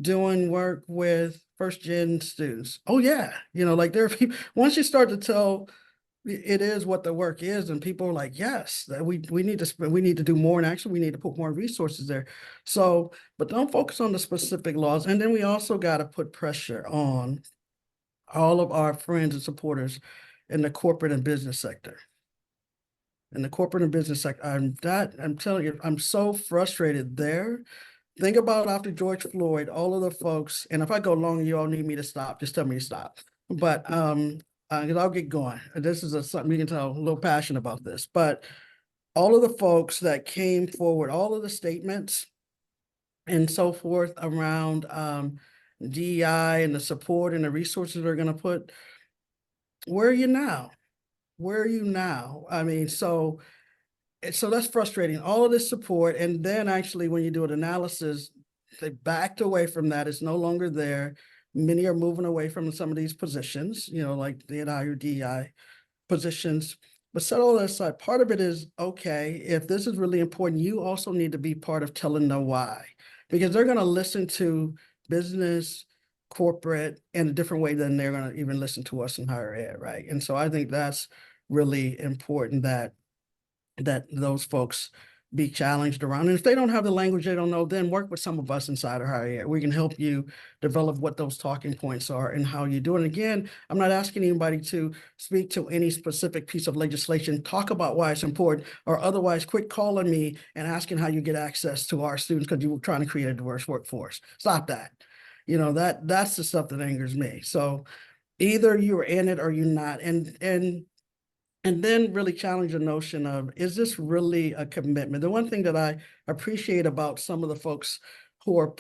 doing work with first gen students? Oh yeah. Like there are people, once you start to tell it is what the work is, and people are like, yes, that we need to do more, and actually we need to put more resources there. So, but don't focus on the specific laws. And then we also got to put pressure on all of our friends and supporters in the corporate and business sector. I'm telling you, I'm so frustrated there. Think about after George Floyd, all of the folks, and if I go long, you all need me to stop, just tell me to stop. But because I'll get going. This is something you can tell, a little passionate about this. But all of the folks that came forward, all of the statements and so forth around DEI and the support and the resources they're going to put, where are you now? where are you now? I mean, so that's frustrating, all of this support. And then actually, when you do an analysis, they backed away from that. It's no longer there. Many are moving away from some of these positions, like the NI or DEI positions. But set all that aside, part of it is, okay, if this is really important, you also need to be part of telling them why, because they're going to listen to business, corporate in a different way than they're going to even listen to us in higher ed, right? And so I think that's really important that those folks be challenged around. And if they don't have the language they don't know, then work with some of us inside of higher ed. We can help you develop what those talking points are and how you do it. And again, I'm not asking anybody to speak to any specific piece of legislation, talk about why it's important, or otherwise quit calling me and asking how you get access to our students because you were trying to create a diverse workforce. Stop that. That's the stuff that angers me. So either you're in it or you're not. And then really challenge the notion of, is this really a commitment? The one thing that I appreciate about some of the folks who are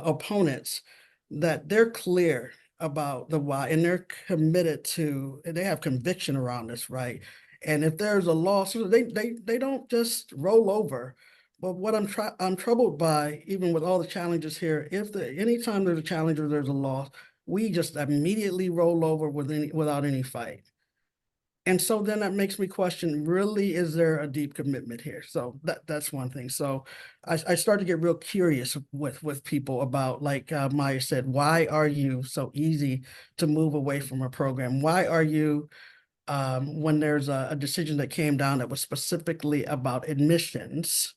opponents, that they're clear about the why, and they're committed to, and they have conviction around this, right? And if there's a lawsuit, they don't just roll over. But what I'm troubled by, even with all the challenges here, anytime there's a challenge or there's a loss, we just immediately roll over without any fight. And so then that makes me question, really, is there a deep commitment here? So that's one thing. So I start to get real curious with people about, like Maya said, why are you so easy to move away from a program? Why are you, when there's a decision that came down that was specifically about admissions,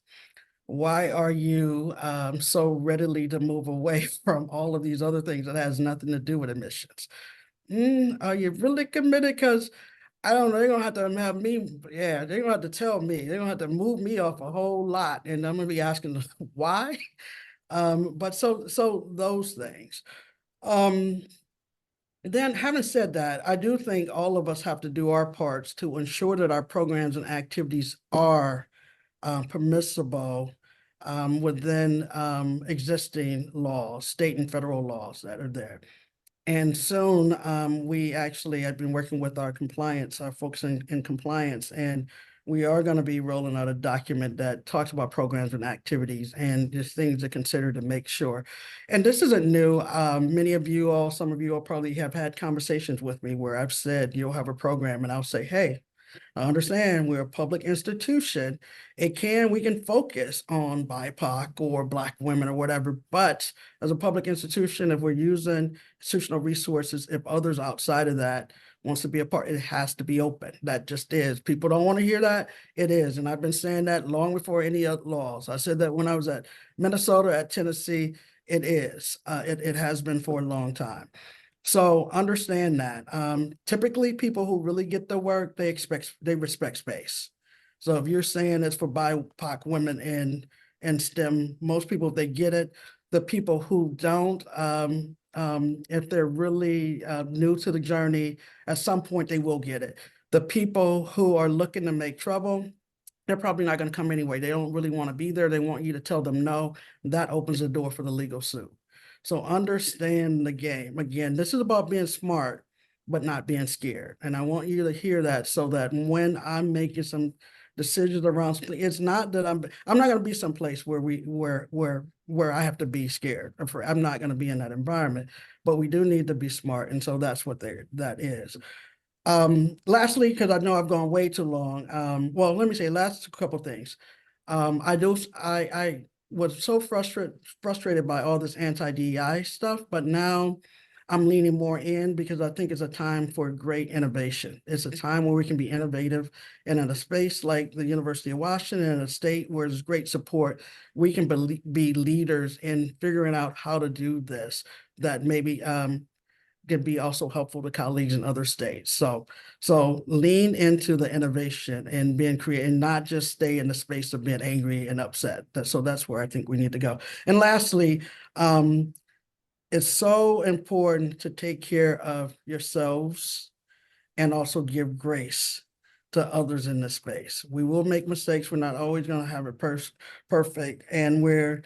why are you so readily to move away from all of these other things that has nothing to do with admissions? Are you really committed? Because I don't know, they're gonna have to have me, they're gonna have to tell me, they're gonna have to move me off a whole lot, and I'm gonna be asking why. But so those things. Then having said that, I do think all of us have to do our parts to ensure that our programs and activities are permissible within existing laws, state and federal laws that are there. And soon, I've been working with our folks in compliance, and we are going to be rolling out a document that talks about programs and activities and just things to consider to make sure. And this isn't new. Some of you all probably have had conversations with me where I've said, you'll have a program, and I'll say, hey, I understand we're a public institution. We can focus on BIPOC or Black women or whatever, but as a public institution, if we're using institutional resources, if others outside of that wants to be a part, it has to be open. That just is. People don't want to hear that. It is. And I've been saying that long before any other laws. I said that when I was at Minnesota, at Tennessee. It is. It has been for a long time. So understand that. Typically, people who really get the work, they respect space. So if you're saying it's for BIPOC women in STEM, most people, they get it. The people who don't, if they're really new to the journey, at some point they will get it. The people who are looking to make trouble, they're probably not going to come anyway. They don't really want to be there. They want you to tell them no. That opens the door for the legal suit. So understand the game. Again, this is about being smart, but not being scared. And I want you to hear that, so that when I'm making some decisions around, it's not that I'm not going to be someplace where I have to be scared. I'm not going to be in that environment, but we do need to be smart. And so that's what that is. Lastly, because I know I've gone way too long. Let me say last couple things. I was so frustrated by all this anti-DEI stuff, but now I'm leaning more in, because I think it's a time for great innovation. It's a time where we can be innovative, and in a space like the University of Washington, in a state where there's great support, we can be leaders in figuring out how to do this, that maybe can be also helpful to colleagues in other states. So lean into the innovation and being creative, and not just stay in the space of being angry and upset. So that's where I think we need to go. And lastly, it's so important to take care of yourselves and also give grace to others in this space. We will make mistakes. We're not always going to have it perfect. And there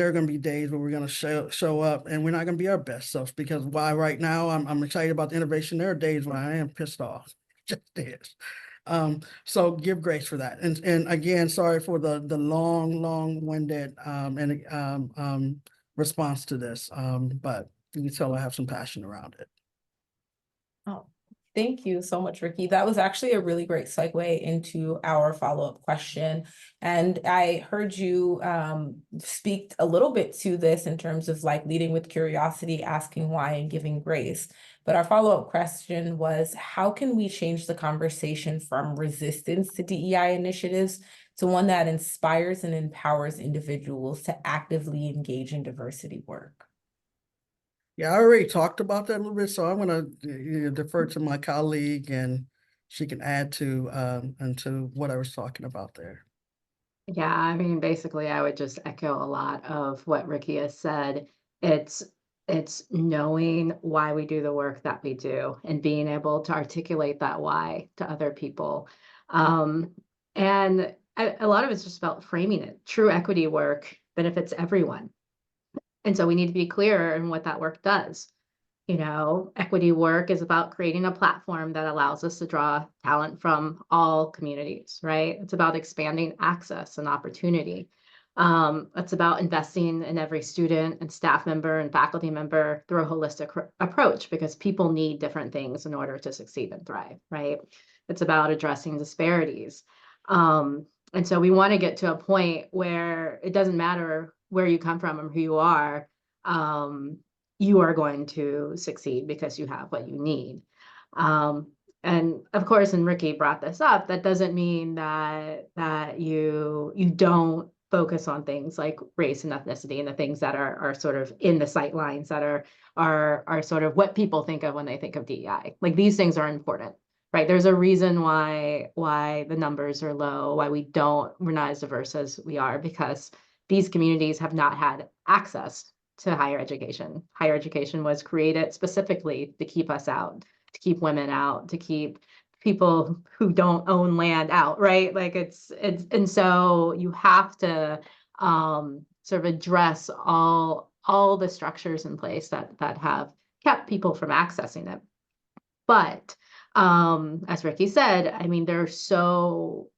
are going to be days where we're going to show up and we're not going to be our best selves, because right now I'm excited about the innovation. There are days when I am pissed off. just is. So give grace for that. And again, sorry for the long-winded response to this. But you can tell I have some passion around it. Oh, thank you so much, Ricky. That was actually a really great segue into our follow-up question. And I heard you speak a little bit to this in terms of like leading with curiosity, asking why, and giving grace. But our follow-up question was, how can we change the conversation from resistance to DEI initiatives to one that inspires and empowers individuals to actively engage in diversity work? Yeah, I already talked about that a little bit, so I'm gonna defer to my colleague and she can add to and to what I was talking about there. Yeah, I mean, basically, I would just echo a lot of what Ricky has said. It's it's knowing why we do the work that we do and being able to articulate that why to other people. Um, and a lot of it's just about framing it. True equity work benefits everyone. And so we need to be clear in what that work does. You know, equity work is about creating a platform that allows us to draw talent from all communities, right? It's about expanding access and opportunity. It's about investing in every student and staff member and faculty member through a holistic approach, because people need different things in order to succeed and thrive, right? It's about addressing disparities. And so we want to get to a point where it doesn't matter where you come from or who you are. You are going to succeed because you have what you need. And of course, and Ricky brought this up, that doesn't mean that you don't focus on things like race and ethnicity and the things that are sort of in the sight lines that are sort of what people think of when they think of DEI. Like, these things are important, right? There's a reason why the numbers are low, why we're not as diverse as we are, because these communities have not had access to higher education. Higher education was created specifically to keep us out, to keep women out, to keep people who don't own land out, right? Like it's and so you have to sort of address all the structures in place that have kept people from accessing it. But as Ricky said, I mean, there's so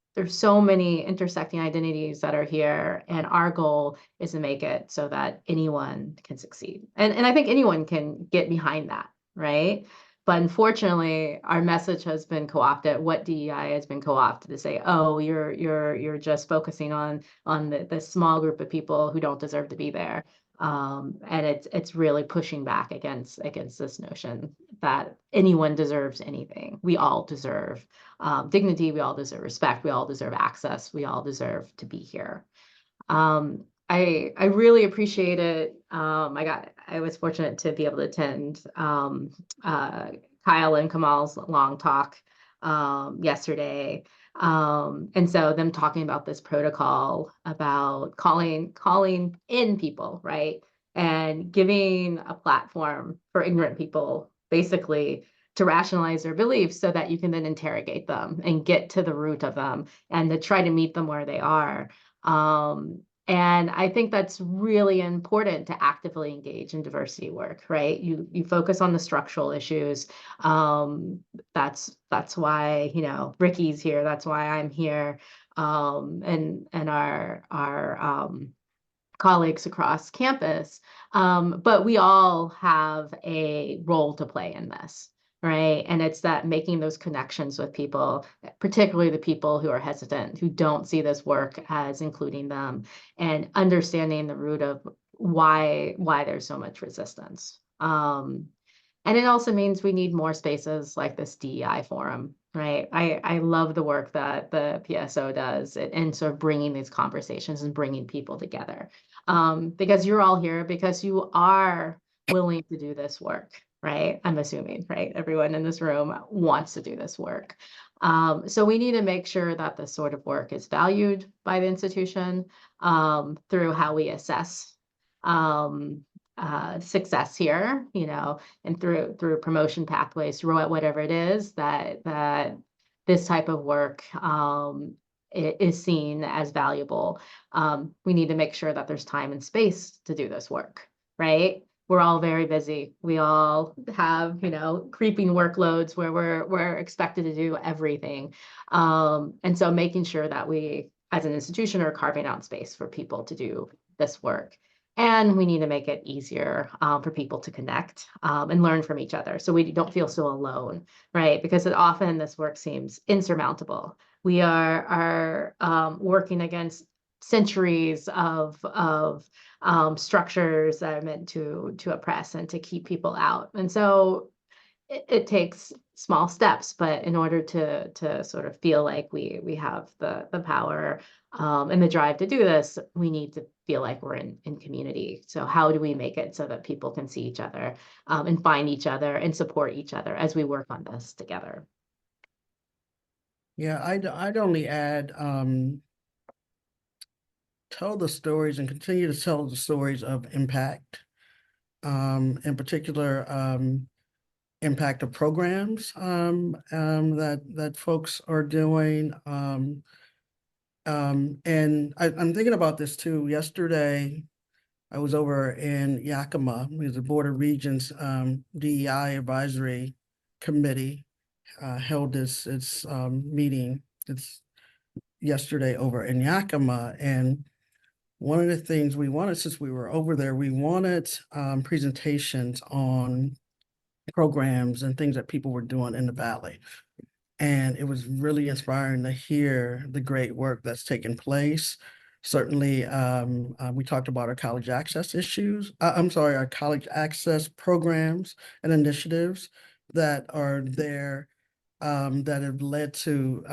many intersecting identities that are here, and our goal is to make it so that anyone can succeed. And I think anyone can get behind that, right? But unfortunately, our message has been co-opted. What DEI has been co-opted to say, oh, you're just focusing on the small group of people who don't deserve to be there. And it's really pushing back against this notion that anyone deserves anything. We all deserve dignity. We all deserve respect. We all deserve access. We all deserve to be here. I really appreciate it. I was fortunate to be able to attend Kyle and Kamal's long talk yesterday. And so them talking about this protocol about calling in people, right? And giving a platform for ignorant people, basically, to rationalize their beliefs so that you can then interrogate them and get to the root of them and to try to meet them where they are. And I think that's really important to actively engage in diversity work, right? You focus on the structural issues. That's why, you know, Ricky's here. That's why I'm here. And our colleagues across campus. But we all have a role to play in this. Right. And it's that making those connections with people, particularly the people who are hesitant, who don't see this work as including them, and understanding the root of why there's so much resistance. And it also means we need more spaces like this DEI forum, right? I love the work that the PSO does and sort of bringing these conversations and bringing people together. Because you're all here because you are willing to do this work, right? I'm assuming, right? Everyone in this room wants to do this work. So we need to make sure that this sort of work is valued by the institution through how we assess success here, you know, and through promotion pathways, throughout whatever it is that this type of work is seen as valuable. We need to make sure that there's time and space to do this work, right? we're all very busy. We all have, you know, creeping workloads where we're expected to do everything. And so making sure that we, as an institution, are carving out space for people to do this work. And we need to make it easier for people to connect and learn from each other, so we don't feel so alone, right? Because often this work seems insurmountable. We are working against centuries of structures that are meant to oppress and to keep people out. And so it takes small steps, but in order to sort of feel like we have the power and the drive to do this, we need to feel like we're in community. So how do we make it so that people can see each other and find each other and support each other as we work on this together? Yeah, I'd only add, tell the stories and continue to tell the stories of impact. In particular, impact of programs that folks are doing. And I'm thinking about this too. Yesterday, I was over in Yakima, the Board of Regents DEI Advisory Committee held its meeting. It's yesterday over in Yakima, and one of the things we wanted, since we were over there, we wanted presentations on programs and things that people were doing in the Valley. And it was really inspiring to hear the great work that's taken place. Certainly, we talked about our college access issues. Our college access programs and initiatives that are there that have led to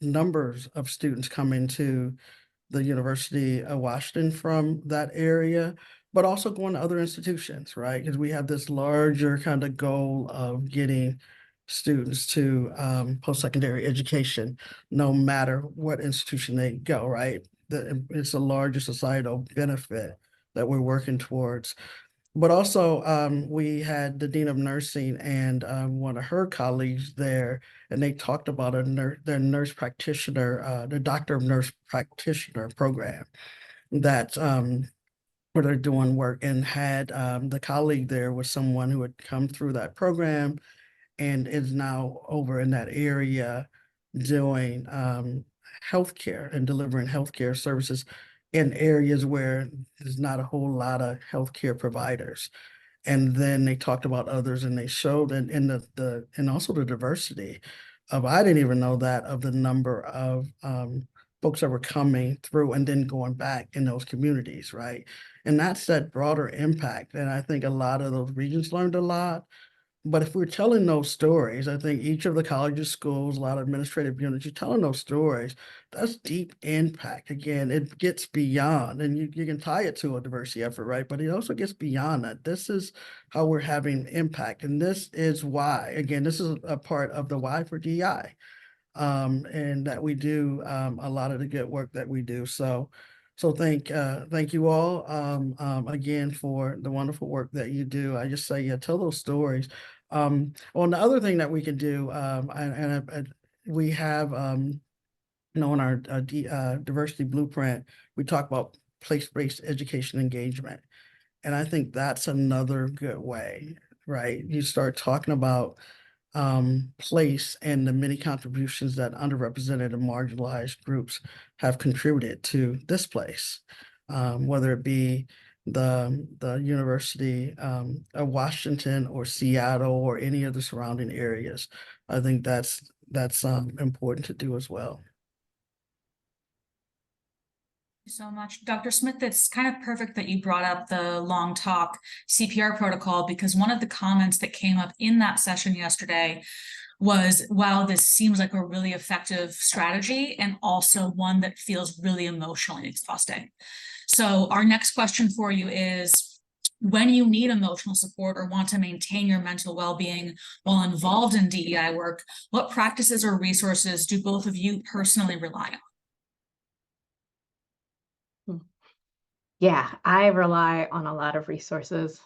numbers of students coming to the University of Washington from that area, but also going to other institutions, right? Because we have this larger kind of goal of getting students to post-secondary education, no matter what institution they go, right? It's a larger societal benefit that we're working towards. But also, we had the Dean of Nursing and one of her colleagues there, and they talked about their nurse practitioner, the Doctor of Nurse Practitioner program that where they're doing work, and had the colleague there was someone who had come through that program and is now over in that area doing healthcare and delivering healthcare services in areas where there's not a whole lot of healthcare providers. And then they talked about others, and they showed and and also the diversity of, I didn't even know that, of the number of folks that were coming through and then going back in those communities, right? And that's that broader impact. And I think a lot of those regions learned a lot. But if we're telling those stories, I think each of the colleges, schools, a lot of administrative units, you're telling those stories, that's deep impact. Again, it gets beyond, and you can tie it to a diversity effort, right? But it also gets beyond that. This is how we're having impact. And this is why, again, this is a part of the why for DI. And that we do a lot of the good work that we do. So thank you all again for the wonderful work that you do. I just say, yeah, tell those stories. On the other thing that we can do, we have in our diversity blueprint, we talk about place-based education engagement, and I think that's another good way, right? You start talking about place and the many contributions that underrepresented and marginalized groups have contributed to this place, whether it be the University of Washington or Seattle or any of the surrounding areas. I think that's important to do as well. So much. Dr. Smith, it's kind of perfect that you brought up the long talk CPR protocol, because one of the comments that came up in that session yesterday was, wow, this seems like a really effective strategy and also one that feels really emotionally exhausting. So our next question for you is, when you need emotional support or want to maintain your mental well-being while involved in DEI work, what practices or resources do both of you personally rely on? Yeah, I rely on a lot of resources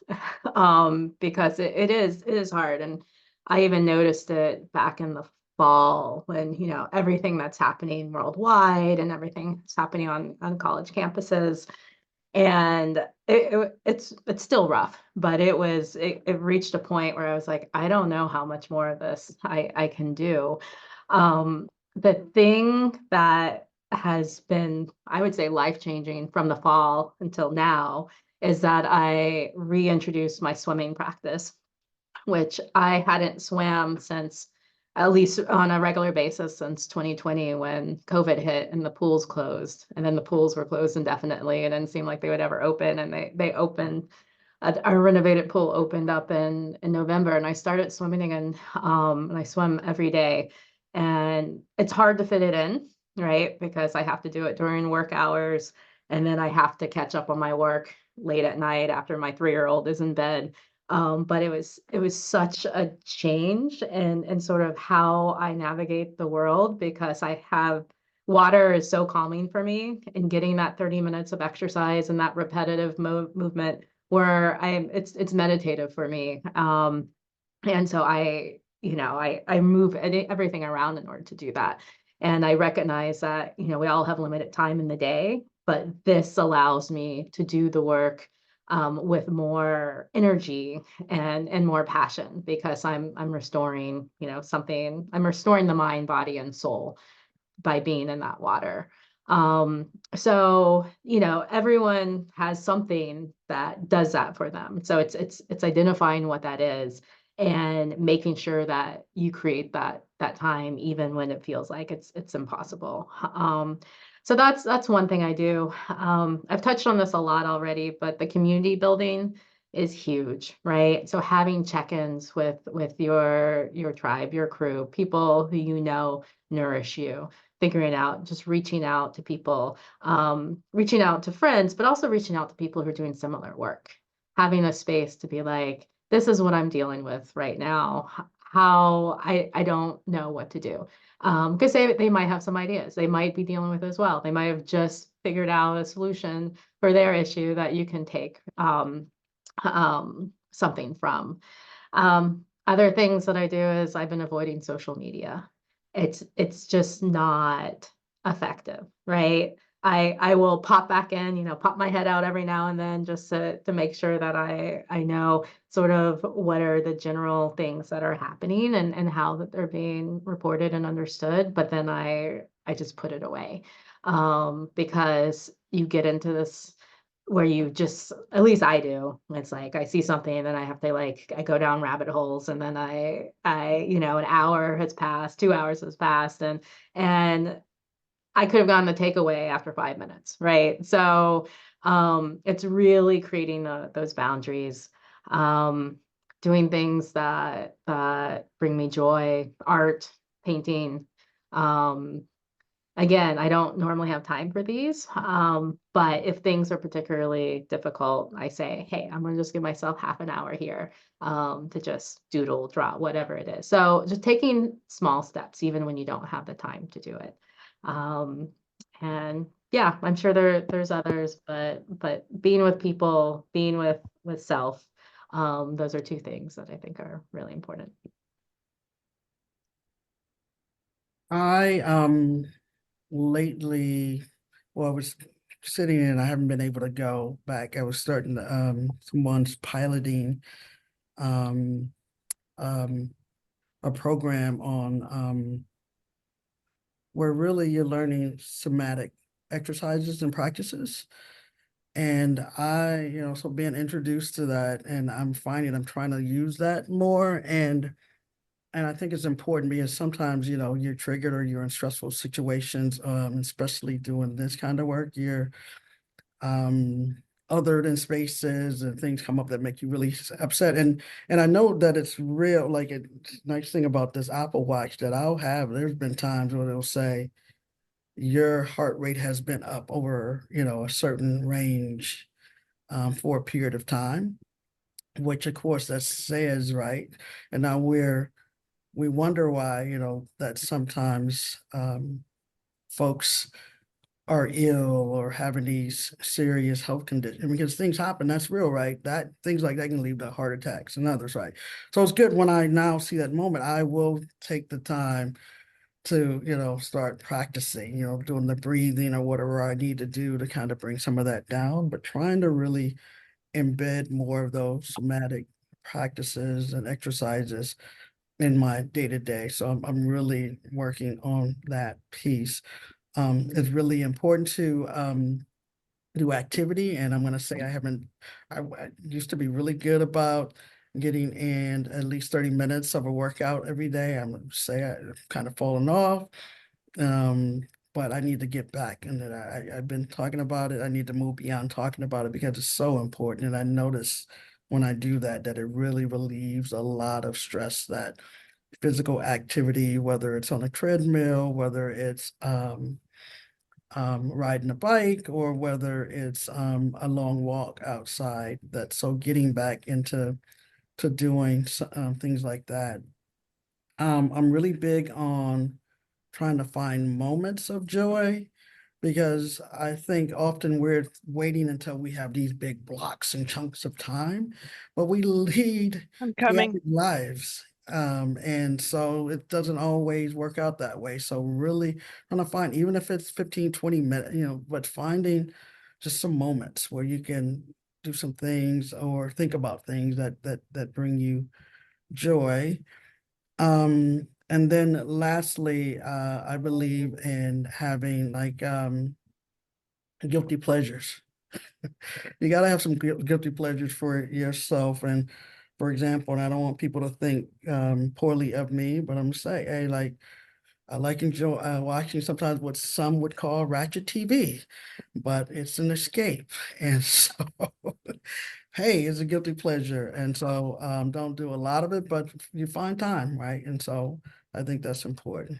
because it is hard. And I even noticed it back in the fall when, you know, everything that's happening worldwide and everything that's happening on college campuses. And it's still rough, but it reached a point where I was like, I don't know how much more of this I can do. The thing that has been, I would say, life-changing from the fall until now is that I reintroduced my swimming practice, which I hadn't swam since, at least on a regular basis, since 2020 when COVID hit and the pools closed. And then the pools were closed indefinitely and didn't seem like they would ever open. And they opened, a renovated pool opened up in November, and I started swimming again. And I swim every day. And it's hard to fit it in, right? Because I have to do it during work hours, and then I have to catch up on my work late at night after my 3-year-old is in bed. But it was such a change in sort of how I navigate the world, because water is so calming for me, and getting that 30 minutes of exercise and that repetitive movement where it's meditative for me. And so I move everything around in order to do that. And I recognize that, we all have limited time in the day, but this allows me to do the work with more energy and more passion, because I'm restoring, I'm restoring the mind, body, and soul by being in that water. So, everyone has something that does that for them. So it's identifying what that is and making sure that you create that time, even when it feels like it's impossible. So that's one thing I do. I've touched on this a lot already, but the community building is huge, right? So having check-ins with your tribe, your crew, people who nourish you, figuring out, just reaching out to people, reaching out to friends, but also reaching out to people who are doing similar work, having a space to be like, this is what I'm dealing with right now. How I don't know what to do. Because they might have some ideas they might be dealing with as well. They might have just figured out a solution for their issue that you can take something from. Other things that I do is I've been avoiding social media. It's just not effective, right? I will pop back in, pop my head out every now and then, just to make sure that I know sort of what are the general things that are happening and how that they're being reported and understood. But then I just put it away, because you get into this where you just, at least I do, it's like I see something and then I have to, I go down rabbit holes, and then an hour has passed, 2 hours has passed, and I could have gotten the takeaway after 5 minutes, right? So it's really creating those boundaries, doing things that bring me joy, art, painting. Again, I don't normally have time for these, but if things are particularly difficult, I say, hey, I'm going to just give myself half an hour here to just doodle, draw, whatever it is. So just taking small steps, even when you don't have the time to do it. And yeah, I'm sure there's others, but being with people, being with self, those are two things that I think are really important. I lately, well, I was sitting and I haven't been able to go back. I was starting someone's piloting um a program on where really you're learning somatic exercises and practices. And so being introduced to that, and I'm finding I'm trying to use that more. And I think it's important because sometimes, you're triggered or you're in stressful situations, especially doing this kind of work, you're othered in spaces and things come up that make you really upset. And I know that it's real, like a nice thing about this Apple Watch that I'll have, there's been times where it'll say, your heart rate has been up over, a certain range for a period of time, which of course that says, right. And now we wonder why, that sometimes folks are ill or having these serious health conditions, because things happen. That's real, right? That things like that can lead to heart attacks and others, right? So it's good when I now see that moment, I will take the time to, start practicing, doing the breathing or whatever I need to do to kind of bring some of that down, but trying to really embed more of those somatic practices and exercises in my day-to-day. So I'm really working on that piece. It's really important to do activity, and I'm going to say I used to be really good about getting in at least 30 minutes of a workout every day. I'm going to say I've kind of fallen off, but I need to get back, and that I've been talking about it. I need to move beyond talking about it because it's so important, and I notice when I do that it really relieves a lot of stress. That physical activity, whether it's on a treadmill, whether it's riding a bike, or whether it's a long walk outside. So getting back into doing things like that. I'm really big on trying to find moments of joy, because I think often we're waiting until we have these big blocks and chunks of time, but we lead I'm coming. chaotic lives. And so it doesn't always work out that way. So really trying to find, even if it's 15, 20 minutes, but finding just some moments where you can do some things or think about things that bring you joy. And then lastly, I believe in having guilty pleasures. You got to have some guilty pleasures for yourself. And for example, and I don't want people to think poorly of me, but I'm gonna say, hey, I like enjoy watching sometimes what some would call ratchet TV, but it's an escape. And so, hey, it's a guilty pleasure. And so don't do a lot of it, but you find time, right? And so I think that's important.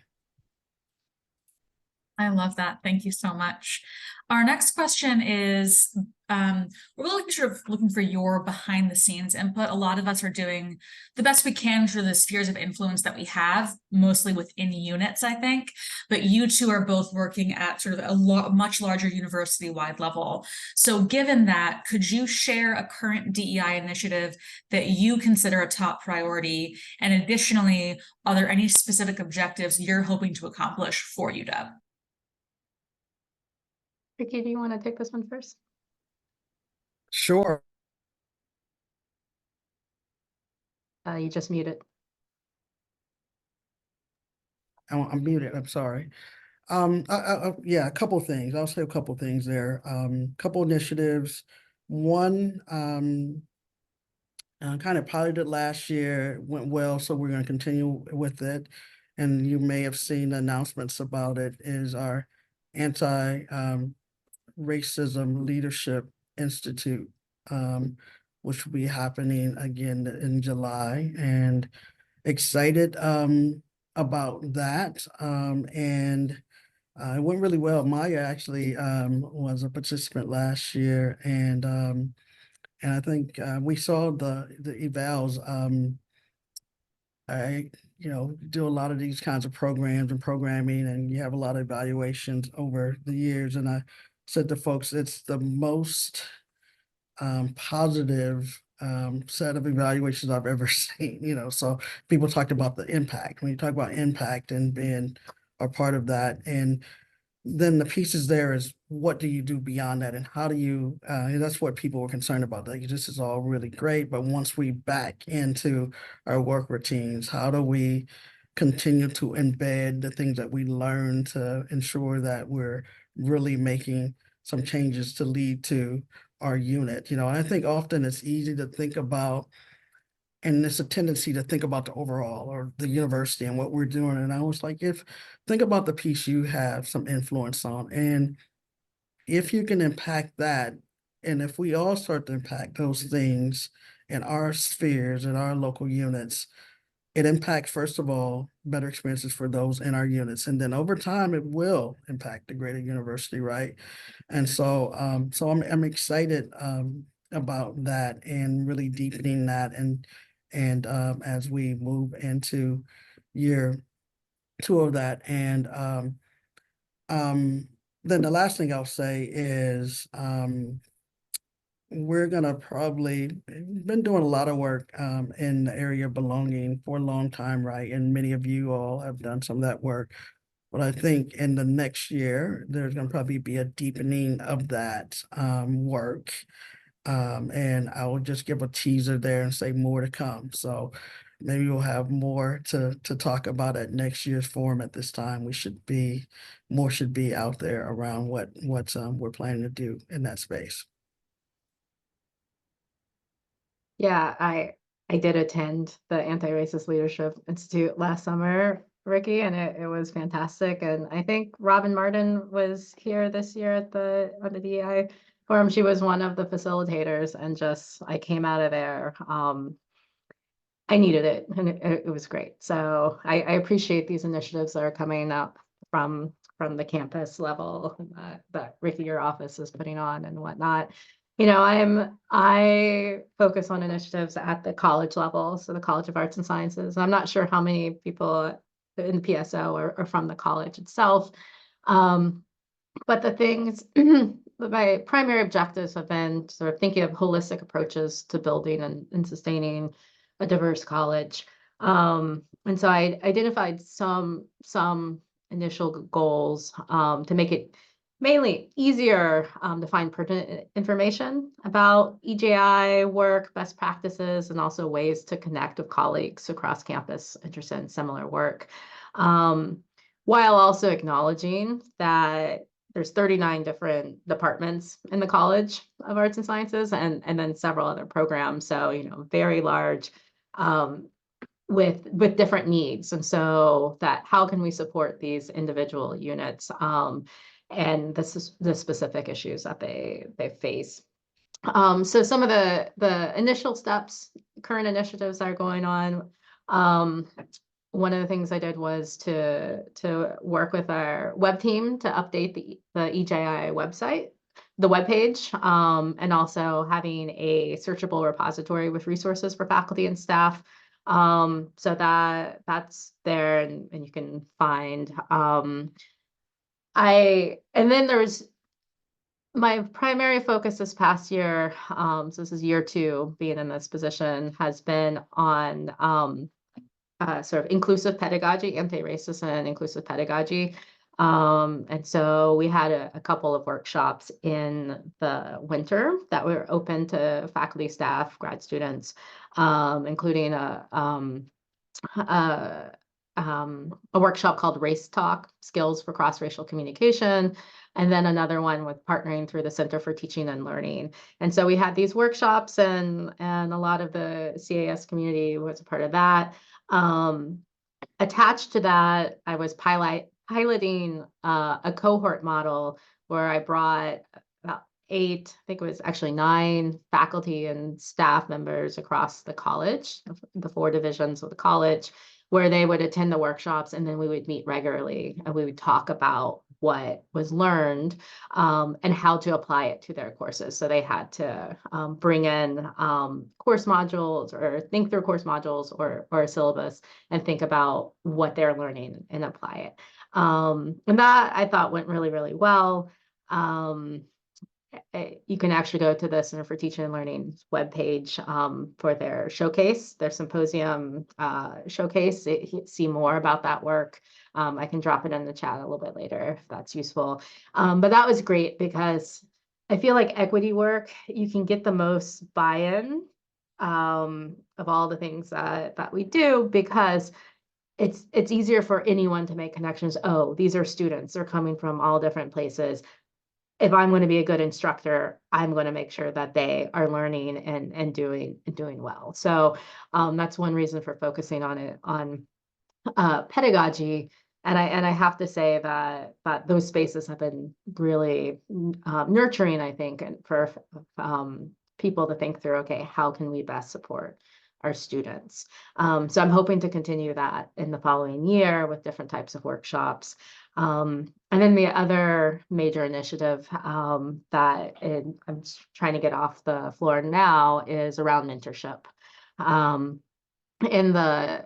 I love that. Thank you so much. Our next question is, we're really sort of looking for your behind the scenes input. A lot of us are doing the best we can through the spheres of influence that we have, mostly within units, I think. But you two are both working at sort of a much larger university-wide level. So given that, could you share a current DEI initiative that you consider a top priority? And additionally, are there any specific objectives you're hoping to accomplish for UW? Ricky, do you want to take this one first? Sure. You just muted. I'm muted. I'm sorry. Yeah, a couple of things. I'll say a couple of things there. Couple initiatives. One, kind of piloted last year, went well, so we're going to continue with it. And you may have seen announcements about it, is our anti-racism leadership institute, which will be happening again in July, and excited about that. And it went really well. Maya actually was a participant last year, and I think we saw the evals. I do a lot of these kinds of programs and programming, and you have a lot of evaluations over the years. And I said to folks, it's the most positive set of evaluations I've ever seen. So people talked about the impact. When you talk about impact and being a part of that, and then the pieces there is, what do you do beyond that, and how do you that's what people were concerned about. Like, this is all really great, but once we back into our work routines, how do we continue to embed the things that we learn to ensure that we're really making some changes to lead to our unit? And I think often it's easy to think about, and there's a tendency to think about the overall or the university and what we're doing. And I was like, think about the piece you have some influence on, and if you can impact that, and if we all start to impact those things in our spheres, in our local units, it impacts, first of all, better experiences for those in our units. And then over time, it will impact the greater university, right? And so I'm excited about that, and really deepening that, and as we move into year 2 of that. And then the last thing I'll say is we're gonna probably been doing a lot of work in the area of belonging for a long time, right? And many of you all have done some of that work. But I think in the next year, there's going to probably be a deepening of that work. And I will just give a teaser there and say more to come. So maybe we'll have more to talk about at next year's forum. At this time, more should be out there around what we're planning to do in that space. Yeah, I did attend the Anti-Racist Leadership Institute last summer, Ricky, and it was fantastic. And I think Robin Martin was here this year at on the DEI forum. She was one of the facilitators, and just I came out of there. I needed it, and it was great. So I appreciate these initiatives that are coming up from the campus level that Ricky, your office is putting on and whatnot. You know, I focus on initiatives at the college level, so the College of Arts and Sciences. I'm not sure how many people in the PSO are from the college itself. But the things, my primary objectives have been sort of thinking of holistic approaches to building and sustaining a diverse college. And so I identified some initial goals to make it mainly easier to find pertinent information about EJI work, best practices, and also ways to connect with colleagues across campus interested in similar work. While also acknowledging that there's 39 different departments in the College of Arts and Sciences and then several other programs. So, you know, very large with different needs. And so that how can we support these individual units and the specific issues that they face. So some of the initial steps, current initiatives that are going on. One of the things I did was to work with our web team to update the EJI website, the webpage, and also having a searchable repository with resources for faculty and staff. So that's there, and you can find. And then there's my primary focus this past year. So this is year 2 being in this position, has been on sort of inclusive pedagogy, anti-racist and inclusive pedagogy. And so we had a couple of workshops in the winter that were open to faculty, staff, grad students, including a workshop called Race Talk, Skills for Cross-Racial Communication, and then another one with partnering through the Center for Teaching and Learning. And so we had these workshops, and a lot of the CAS community was a part of that. Attached to that, I was piloting a cohort model where I brought about 8, I think it was actually 9 faculty and staff members across the college, the 4 divisions of the college, where they would attend the workshops, and then we would meet regularly and we would talk about what was learned and how to apply it to their courses. So they had to bring in course modules or think through course modules or a syllabus and think about what they're learning and apply it. And that I thought went really, really well. You can actually go to the Center for Teaching and Learning webpage for their showcase, their symposium showcase. See more about that work. I can drop it in the chat a little bit later if that's useful. But that was great because I feel like equity work, you can get the most buy-in of all the things that we do because it's easier for anyone to make connections. Oh, these are students, they're coming from all different places. If I'm going to be a good instructor, I'm going to make sure that they are learning and doing well. So that's one reason for focusing on it, on pedagogy. And I have to say that those spaces have been really nurturing, I think, and for people to think through, okay, how can we best support our students? So I'm hoping to continue that in the following year with different types of workshops. And then the other major initiative that I'm trying to get off the floor now is around mentorship. In the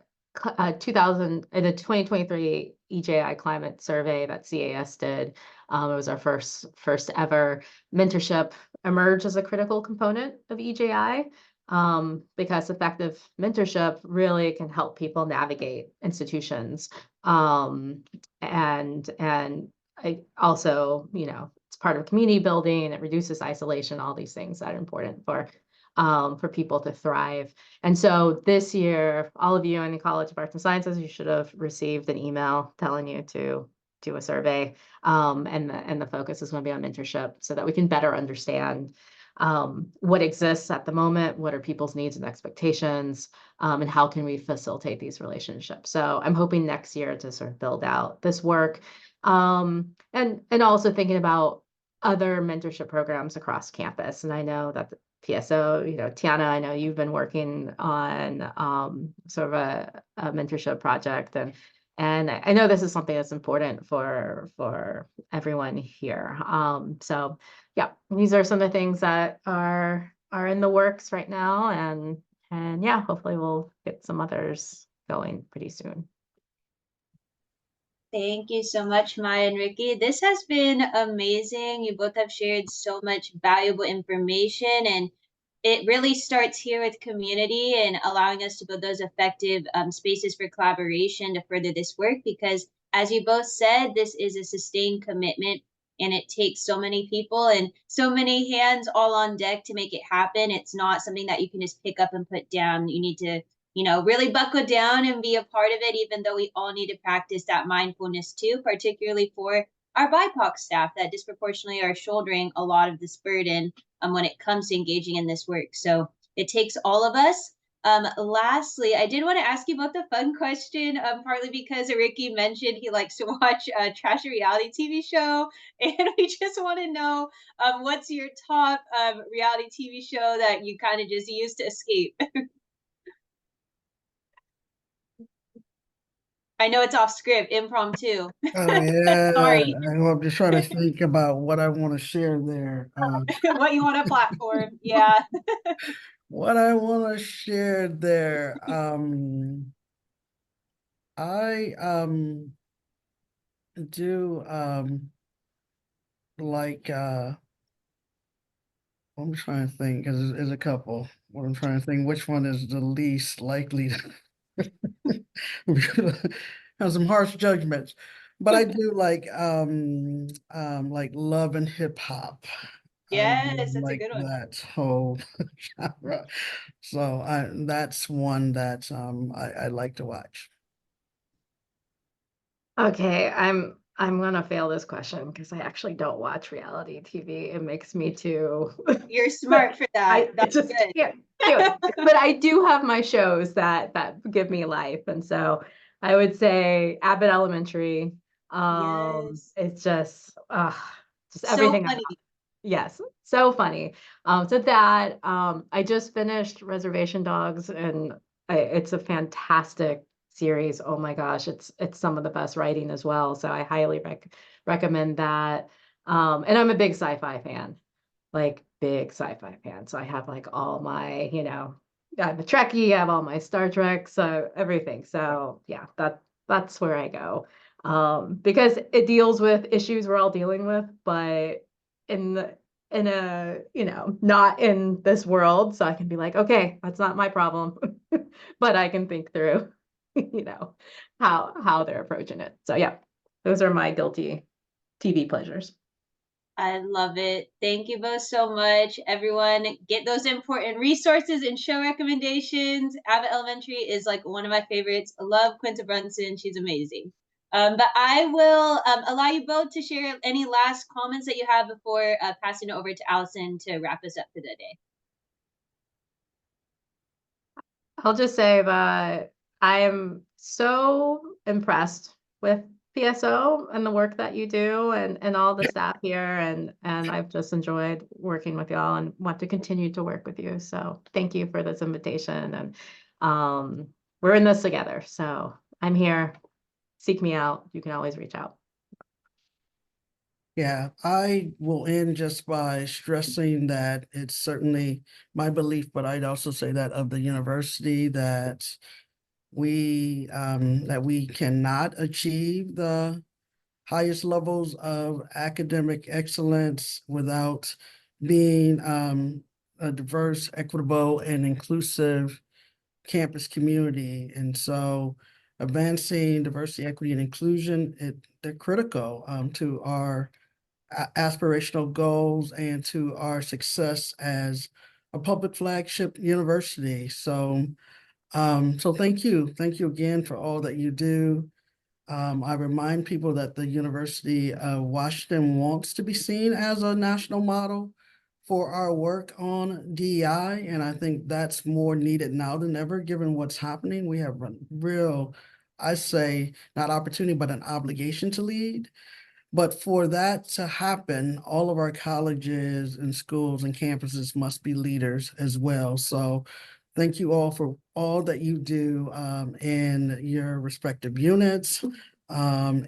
2023 EJI climate survey that CAS did, it was our first ever mentorship emerged as a critical component of EJI. because effective mentorship really can help people navigate institutions. And I also, it's part of community building, it reduces isolation, all these things that are important for people to thrive. And so this year, all of you in the College of Arts and Sciences, you should have received an email telling you to do a survey. And the focus is going to be on mentorship so that we can better understand what exists at the moment, what are people's needs and expectations, and how can we facilitate these relationships. So I'm hoping next year to sort of build out this work, and also thinking about other mentorship programs across campus. And I know that the PSO, Tiana, I know you've been working on sort of a mentorship project, and I know this is something that's important for everyone here. So yeah, these are some of the things that are in the works right now, and yeah, hopefully we'll get some others going pretty soon. Thank you so much, Maya and Ricky. This has been amazing. You both have shared so much valuable information, and it really starts here with community and allowing us to build those effective spaces for collaboration to further this work. Because as you both said, this is a sustained commitment and it takes so many people and so many hands all on deck to make it happen. It's not something that you can just pick up and put down. You need to really buckle down and be a part of it, even though we all need to practice that mindfulness too, particularly for our BIPOC staff that disproportionately are shouldering a lot of this burden when it comes to engaging in this work. So it takes all of us. Lastly, I did want to ask you about the fun question, partly because Ricky mentioned he likes to watch a trashy reality TV show. And we just want to know what's your top reality TV show that you kind of just use to escape? I know it's off script, impromptu. Oh, yeah. Sorry. I'm just trying to think about what I want to share there. What you want to platform. Yeah. What I want to share there. I do like I'm trying to think because there's a couple. What I'm trying to think which one is the least likely to have some harsh judgments. But I do like love and hip hop. Yes, that's a Like good one. that whole genre. So that's one that I like to watch. Okay, I'm gonna fail this question because I actually don't watch reality TV. It makes me too. You're smart for that. That's just good. can't do it. But I do have my shows that give me life, and so I would say Abbott Elementary. Yes. It's just So everything. funny. Yes, so funny. So that I just finished Reservation Dogs, and it's a fantastic series. Oh my gosh, it's some of the best writing as well. So I highly recommend that. And I'm a big sci-fi fan, like big sci-fi fan. So I have like all my, I'm a Trekkie, I have all my Star Trek, so everything. So yeah, that's where I go. Because it deals with issues we're all dealing with, but in a, not in this world. So I can be like, okay, that's not my problem, but I can think through, how they're approaching it. So yeah, those are my guilty TV pleasures. I love it. Thank you both so much. Everyone, get those important resources and show recommendations. Abbott Elementary is like one of my favorites. I love Quinta Brunson. She's amazing. But I will allow you both to share any last comments that you have before passing it over to Allison to wrap us up for the day. I'll just say that I am so impressed with PSO and the work that you do and all the staff here, and I've just enjoyed working with y'all and want to continue to work with you. So thank you for this invitation, and we're in this together. So I'm here. Seek me out. You can always reach out. Yeah, I will end just by stressing that it's certainly my belief, but I'd also say that of the university that we cannot achieve the highest levels of academic excellence without being a diverse, equitable, and inclusive campus community. And so advancing diversity, equity, and inclusion, they're critical to our aspirational goals and to our success as a public flagship university. So, so thank you. Thank you again for all that you do. I remind people that the University of Washington wants to be seen as a national model for our work on DEI, and I think that's more needed now than ever, given what's happening. We have a real, I say, not opportunity, but an obligation to lead. But for that to happen, all of our colleges and schools and campuses must be leaders as well. So thank you all for all that you do in your respective units and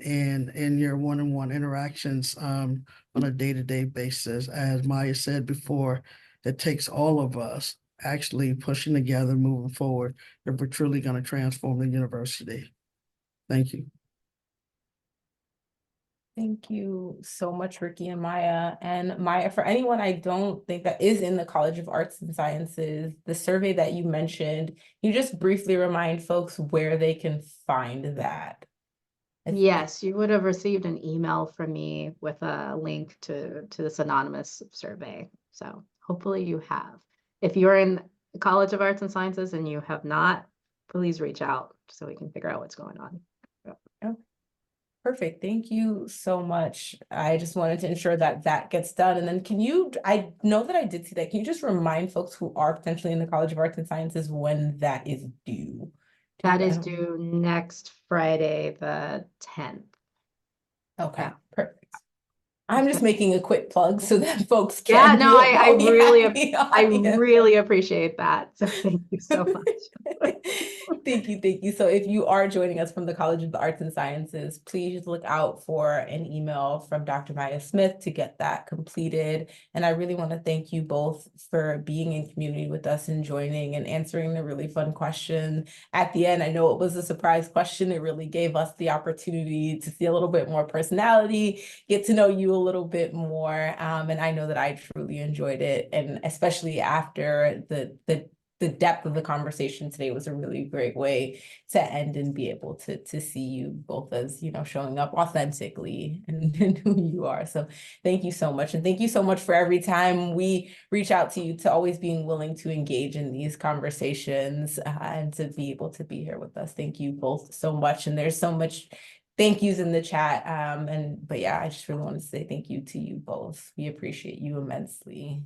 in your one-on-one interactions on a day-to-day basis. As Maya said before, it takes all of us actually pushing together, moving forward, if we're truly going to transform the university. Thank you. Thank you so much, Ricky and Maya. And Maya, for anyone I don't think that is in the College of Arts and Sciences, the survey that you mentioned, you just briefly remind folks where they can find that. Yes, you would have received an email from me with a link to this anonymous survey. So hopefully you have. If you're in the College of Arts and Sciences and you have not, please reach out so we can figure out what's going on. Perfect. Thank you so much. I just wanted to ensure that that gets done. And then I know that I did see that. Can you just remind folks who are potentially in the College of Arts and Sciences when that is due? That is due next Friday, the 10th. Okay, Yeah. perfect. I'm just making a quick plug so that folks Yeah, can no, do it I while we really, have the I audience. really appreciate that. So thank you so much. Thank you, thank you. So if you are joining us from the College of the Arts and Sciences, please look out for an email from Dr. Maya Smith to get that completed. And I really want to thank you both for being in community with us and joining and answering the really fun question at the end. I know it was a surprise question. It really gave us the opportunity to see a little bit more personality, get to know you a little bit more. And I know that I truly enjoyed it. And especially after the depth of the conversation today was a really great way to end and be able to see you both as, you know, showing up authentically and who you are. So thank you so much. And thank you so much for every time we reach out to you to always being willing to engage in these conversations and to be able to be here with us. Thank you both so much. And there's so much thank yous in the chat. But yeah, I just really want to say thank you to you both. We appreciate you immensely.